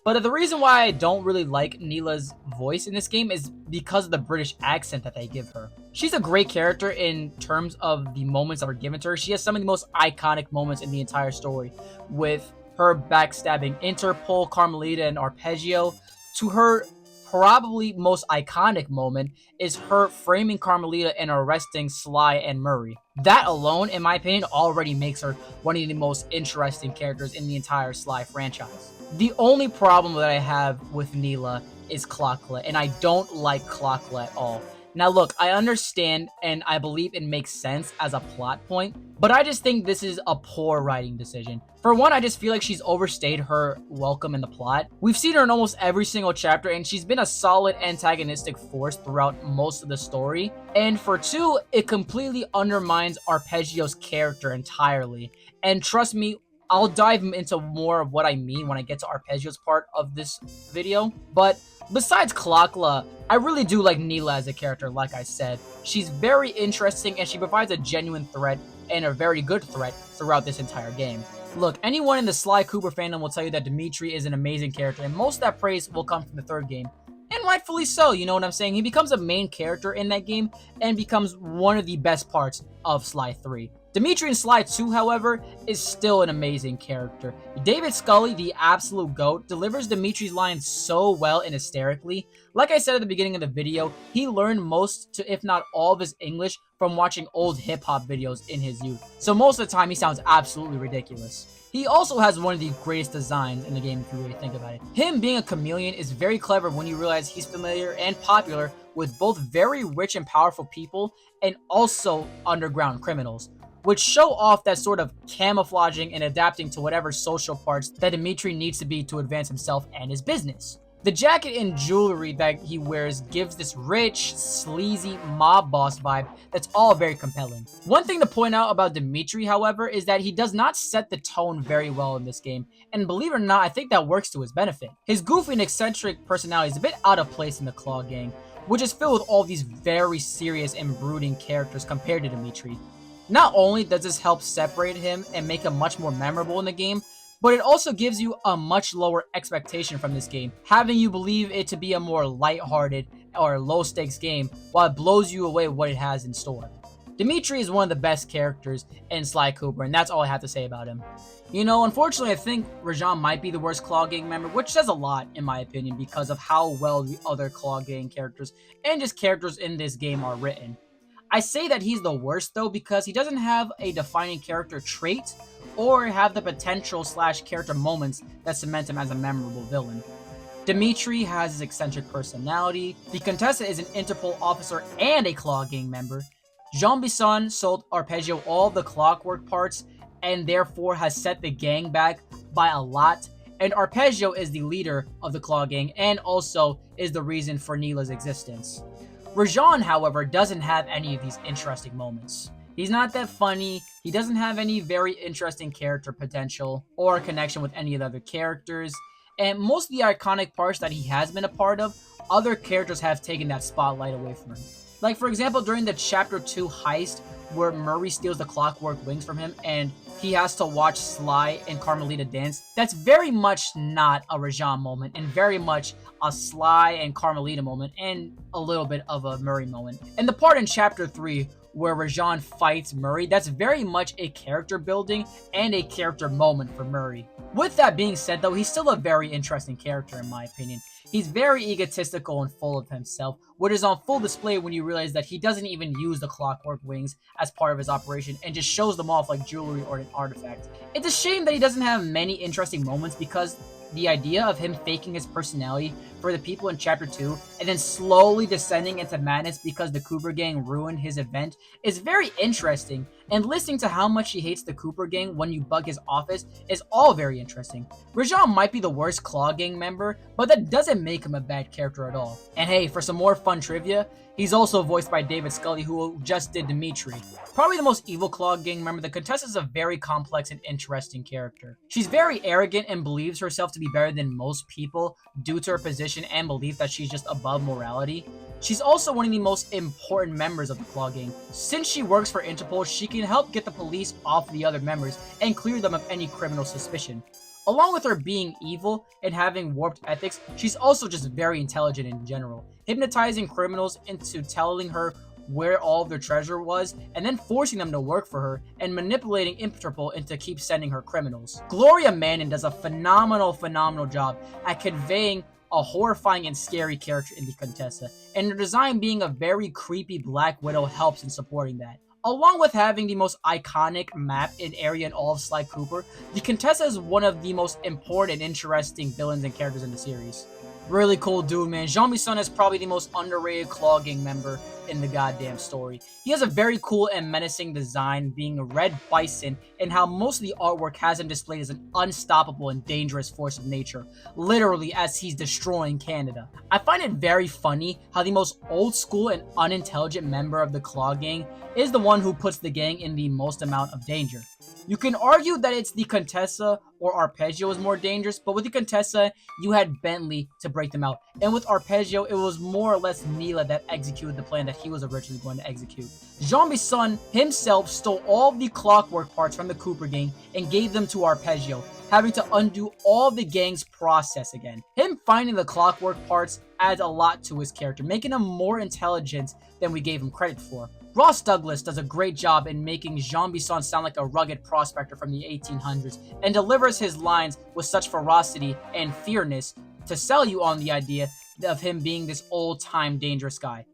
But the reason why I don't really like Neela's voice in this game is because of the British accent that they give her. She's a great character in terms of the moments that are given to her. She has some of the most iconic moments in the entire story, with her backstabbing Interpol, Carmelita, and Arpeggio, to her probably most iconic moment is her framing Carmelita and arresting Sly and Murray. That alone, in my opinion, already makes her one of the most interesting characters in the entire Sly franchise. The only problem that I have with Neela is Clocklet, and I don't like Clocklet at all. Now look, I understand and I believe it makes sense as a plot point, but I just think this is a poor writing decision. For one, I just feel like she's overstayed her welcome in the plot. We've seen her in almost every single chapter, and she's been a solid antagonistic force throughout most of the story. And for two, it completely undermines Arpeggio's character entirely. And trust me, I'll dive into more of what I mean when I get to Arpeggio's part of this video. But besides Clockla, I really do like Neela as a character, like I said. She's very interesting and she provides a genuine threat and a very good threat throughout this entire game. Look, anyone in the Sly Cooper fandom will tell you that Dimitri is an amazing character, and most of that praise will come from the third game. And rightfully so, you know what I'm saying? He becomes a main character in that game and becomes one of the best parts of Sly 3. Dimitri in Sly 2, however, is still an amazing character. David Scully, the absolute GOAT, delivers Dimitri's lines so well and hysterically. Like I said at the beginning of the video, he learned most to, if not all, of his English from watching old hip-hop videos in his youth. So most of the time, he sounds absolutely ridiculous. He also has one of the greatest designs in the game if you really think about it. Him being a chameleon is very clever when you realize he's familiar and popular with both very rich and powerful people and also underground criminals, which show off that sort of camouflaging and adapting to whatever social parts that Dimitri needs to be to advance himself and his business. The jacket and jewelry that he wears gives this rich, sleazy mob boss vibe that's all very compelling. One thing to point out about Dimitri, however, is that he does not set the tone very well in this game, and believe it or not, I think that works to his benefit. His goofy and eccentric personality is a bit out of place in the Claw gang, which is filled with all these very serious and brooding characters compared to Dimitri. Not only does this help separate him and make him much more memorable in the game, but it also gives you a much lower expectation from this game, having you believe it to be a more lighthearted or low-stakes game, while it blows you away with what it has in store. Dimitri is one of the best characters in Sly Cooper, and that's all I have to say about him. You know, unfortunately, I think Rajan might be the worst Claw Gang member, which says a lot, in my opinion, because of how well the other Claw Gang characters and just characters in this game are written. I say that he's the worst, though, because he doesn't have a defining character trait or have the potential / character moments that cement him as a memorable villain. Dimitri has his eccentric personality. The Contessa is an Interpol officer and a Claw Gang member. Jean Bisson sold Arpeggio all the clockwork parts and therefore has set the gang back by a lot. And Arpeggio is the leader of the Claw Gang and also is the reason for Neela's existence. Rajan, however, doesn't have any of these interesting moments. He's not that funny, he doesn't have any very interesting character potential or connection with any of the other characters, and most of the iconic parts that he has been a part of, other characters have taken that spotlight away from him. Like, for example, during the Chapter 2 heist, where Murray steals the clockwork wings from him and he has to watch Sly and Carmelita dance, that's very much not a Rajan moment and very much a Sly and Carmelita moment and a little bit of a Murray moment. And the part in Chapter 3 where Rajan fights Murray, that's very much a character building and a character moment for Murray. With that being said, though, he's still a very interesting character in my opinion. He's very egotistical and full of himself, which is on full display when you realize that he doesn't even use the clockwork wings as part of his operation and just shows them off like jewelry or an artifact. It's a shame that he doesn't have many interesting moments because the idea of him faking his personality for the people in Chapter 2 and then slowly descending into madness because the Cooper Gang ruined his event is very interesting, and listening to how much he hates the Cooper Gang when you bug his office is all very interesting. Rajan might be the worst Claw Gang member, but that doesn't make him a bad character at all. And hey, for some more fun trivia, he's also voiced by David Scully, who just did Dimitri. Probably the most evil Claw Gang member, the Contessa is a very complex and interesting character. She's very arrogant and believes herself to be better than most people due to her position and belief that she's just above morality. She's also one of the most important members of the Claw Gang. Since she works for Interpol, she can help get the police off the other members and clear them of any criminal suspicion. Along with her being evil and having warped ethics, she's also just very intelligent in general, hypnotizing criminals into telling her where all of their treasure was, and then forcing them to work for her, and manipulating Interpol into keep sending her criminals. Gloria Mannon does a phenomenal job at conveying a horrifying and scary character in the Contessa, and her design being a very creepy Black Widow helps in supporting that. Along with having the most iconic map and area in all of Sly Cooper, the Contessa is one of the most important and interesting villains and characters in the series. Really cool dude, man. Jean Bisson is probably the most underrated Claw Gang member in the goddamn story. He has a very cool and menacing design, being a red bison, and how most of the artwork has him displayed as an unstoppable and dangerous force of nature, literally as he's destroying Canada. I find it very funny how the most old school and unintelligent member of the Claw Gang is the one who puts the gang in the most amount of danger. You can argue that it's the Contessa or Arpeggio is more dangerous, but with the Contessa, you had Bentley to break them out. And with Arpeggio, it was more or less Neela that executed the plan that he was originally going to execute. Jean Bisson himself stole all the clockwork parts from the Cooper Gang and gave them to Arpeggio, having to undo all the gang's process again. Him finding the clockwork parts adds a lot to his character, making him more intelligent than we gave him credit for. Ross Douglas does a great job in making Jean Bisson sound like a rugged prospector from the 1800s and delivers his lines with such ferocity and fierceness to sell you on the idea of him being this old-time dangerous guy.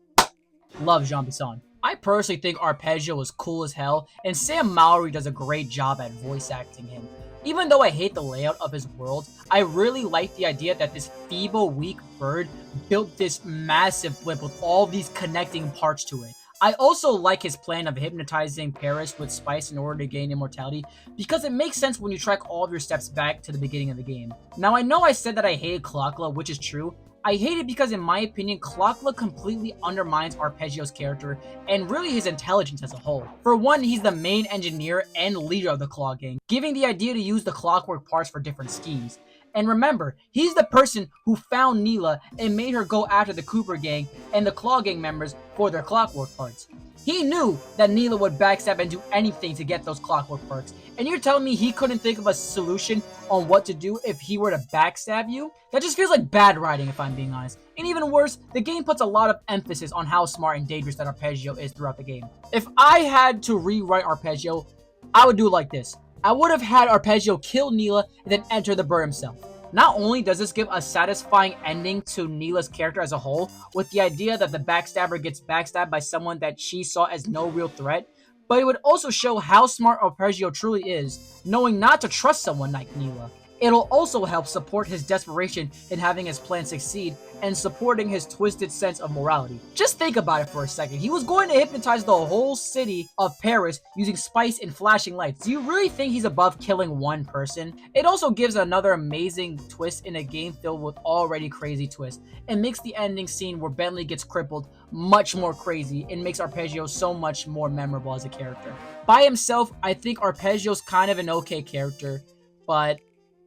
Love Jean Bisson. I personally think Arpeggio is cool as hell, and Sam Mowry does a great job at voice acting him. Even though I hate the layout of his world, I really like the idea that this feeble, weak bird built this massive blimp with all these connecting parts to it. I also like his plan of hypnotizing Paris with spice in order to gain immortality, because it makes sense when you track all of your steps back to the beginning of the game. Now, I know I said that I hated Clockla, which is true. I hate it because, in my opinion, Clockla completely undermines Arpeggio's character and really his intelligence as a whole. For one, he's the main engineer and leader of the Claw Gang, giving the idea to use the clockwork parts for different schemes. And remember, he's the person who found Neela and made her go after the Cooper Gang and the Claw Gang members for their clockwork parts. He knew that Neela would backstab and do anything to get those clockwork perks. And you're telling me he couldn't think of a solution on what to do if he were to backstab you? That just feels like bad writing, if I'm being honest. And even worse, the game puts a lot of emphasis on how smart and dangerous that Arpeggio is throughout the game. If I had to rewrite Arpeggio, I would do it like this. I would have had Arpeggio kill Neela and then enter the bird himself. Not only does this give a satisfying ending to Neela's character as a whole, with the idea that the backstabber gets backstabbed by someone that she saw as no real threat, but it would also show how smart Arpeggio truly is, knowing not to trust someone like Neela. It'll also help support his desperation in having his plan succeed and supporting his twisted sense of morality. Just think about it for a second. He was going to hypnotize the whole city of Paris using spice and flashing lights. Do you really think he's above killing one person? It also gives another amazing twist in a game filled with already crazy twists. It makes the ending scene where Bentley gets crippled much more crazy and makes Arpeggio so much more memorable as a character. By himself, I think Arpeggio's kind of an okay character, but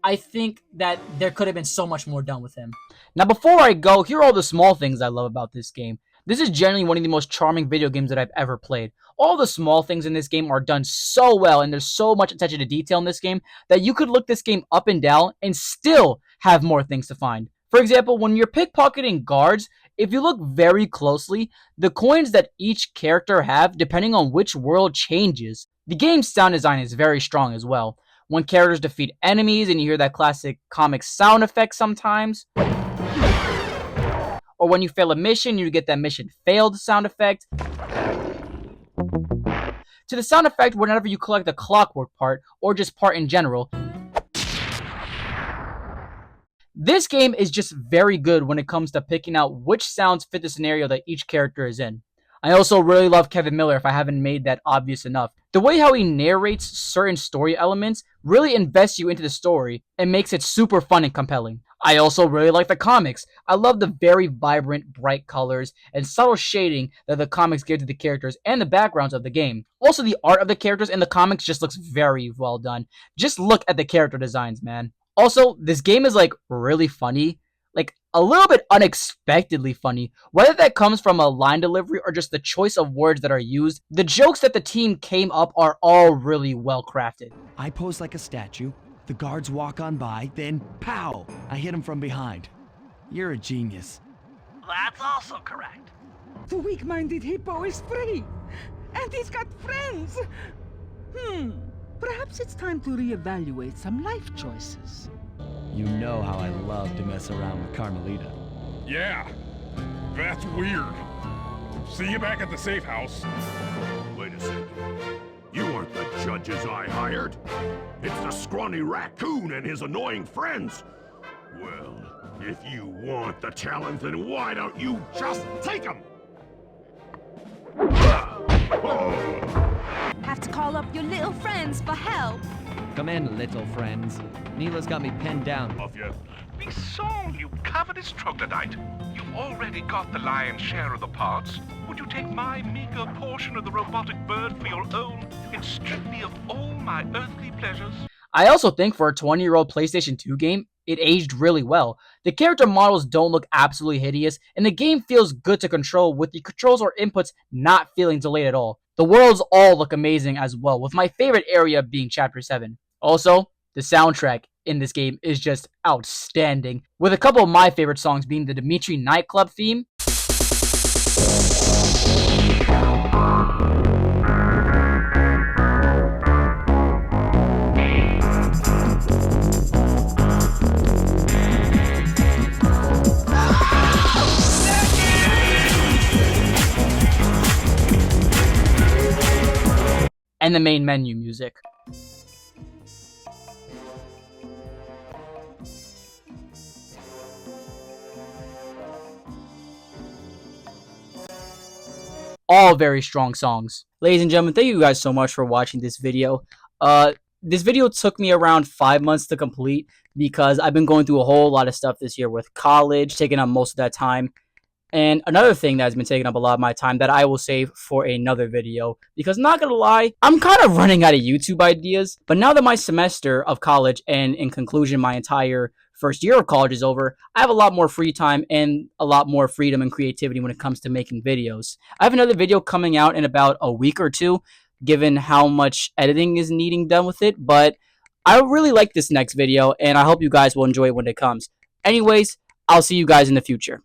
I think that there could have been so much more done with him. Now, before I go, here are all the small things I love about this game. This is generally one of the most charming video games that I've ever played. All the small things in this game are done so well, and there's so much attention to detail in this game that you could look this game up and down and still have more things to find. For example, when you're pickpocketing guards, if you look very closely, the coins that each character have, depending on which world, changes. The game's sound design is very strong as well. When characters defeat enemies and you hear that classic comic sound effect sometimes. Or when you fail a mission, you get that mission failed sound effect. To the sound effect whenever you collect the clockwork part, or just part in general. This game is just very good when it comes to picking out which sounds fit the scenario that each character is in. I also really love Kevin Miller, if I haven't made that obvious enough. The way how he narrates certain story elements really invests you into the story and makes it super fun and compelling. I also really like the comics. I love the very vibrant, bright colors and subtle shading that the comics give to the characters and the backgrounds of the game. Also, the art of the characters in the comics just looks very well done. Just look at the character designs, man. Also, this game is like really funny. Like a little bit unexpectedly funny, whether that comes from a line delivery or just the choice of words that are used. The jokes that the team came up are all really well crafted. I pose like a statue, the guards walk on by, then pow! I hit him from behind. You're a genius. That's also correct. The weak-minded hippo is free! And he's got friends! Perhaps it's time to reevaluate some life choices. You know how I love to mess around with Carmelita. Yeah, that's weird. See you back at the safe house. Wait a second. You aren't the judges I hired. It's the scrawny raccoon and his annoying friends. Well, if you want the talent, then why don't you just take them? Have to call up your little friends for help. Come in, little friends. Neela's got me pinned down. Off you. Be song, you covetous troglodyte. You've already got the lion's share of the parts. Would you take my meager portion of the robotic bird for your own and strip me of all my earthly pleasures? I also think for a 20-year-old PlayStation 2 game, it aged really well. The character models don't look absolutely hideous, and the game feels good to control with the controls or inputs not feeling delayed at all. The worlds all look amazing as well, with my favorite area being Chapter 7. Also, the soundtrack in this game is just outstanding, with a couple of my favorite songs being the Dimitri nightclub theme, and the main menu music. All very strong songs. Ladies and gentlemen, thank you guys so much for watching this video. This video took me around 5 months to complete because I've been going through a whole lot of stuff this year with college, taking up most of that time. And another thing that has been taking up a lot of my time that I will save for another video, because not gonna lie, I'm kind of running out of YouTube ideas. But now that my semester of college and in conclusion my entire first year of college is over, I have a lot more free time and a lot more freedom and creativity when it comes to making videos. I have another video coming out in about a week or two, given how much editing is needing done with it. But I really like this next video, and I hope you guys will enjoy it when it comes. Anyways, I'll see you guys in the future.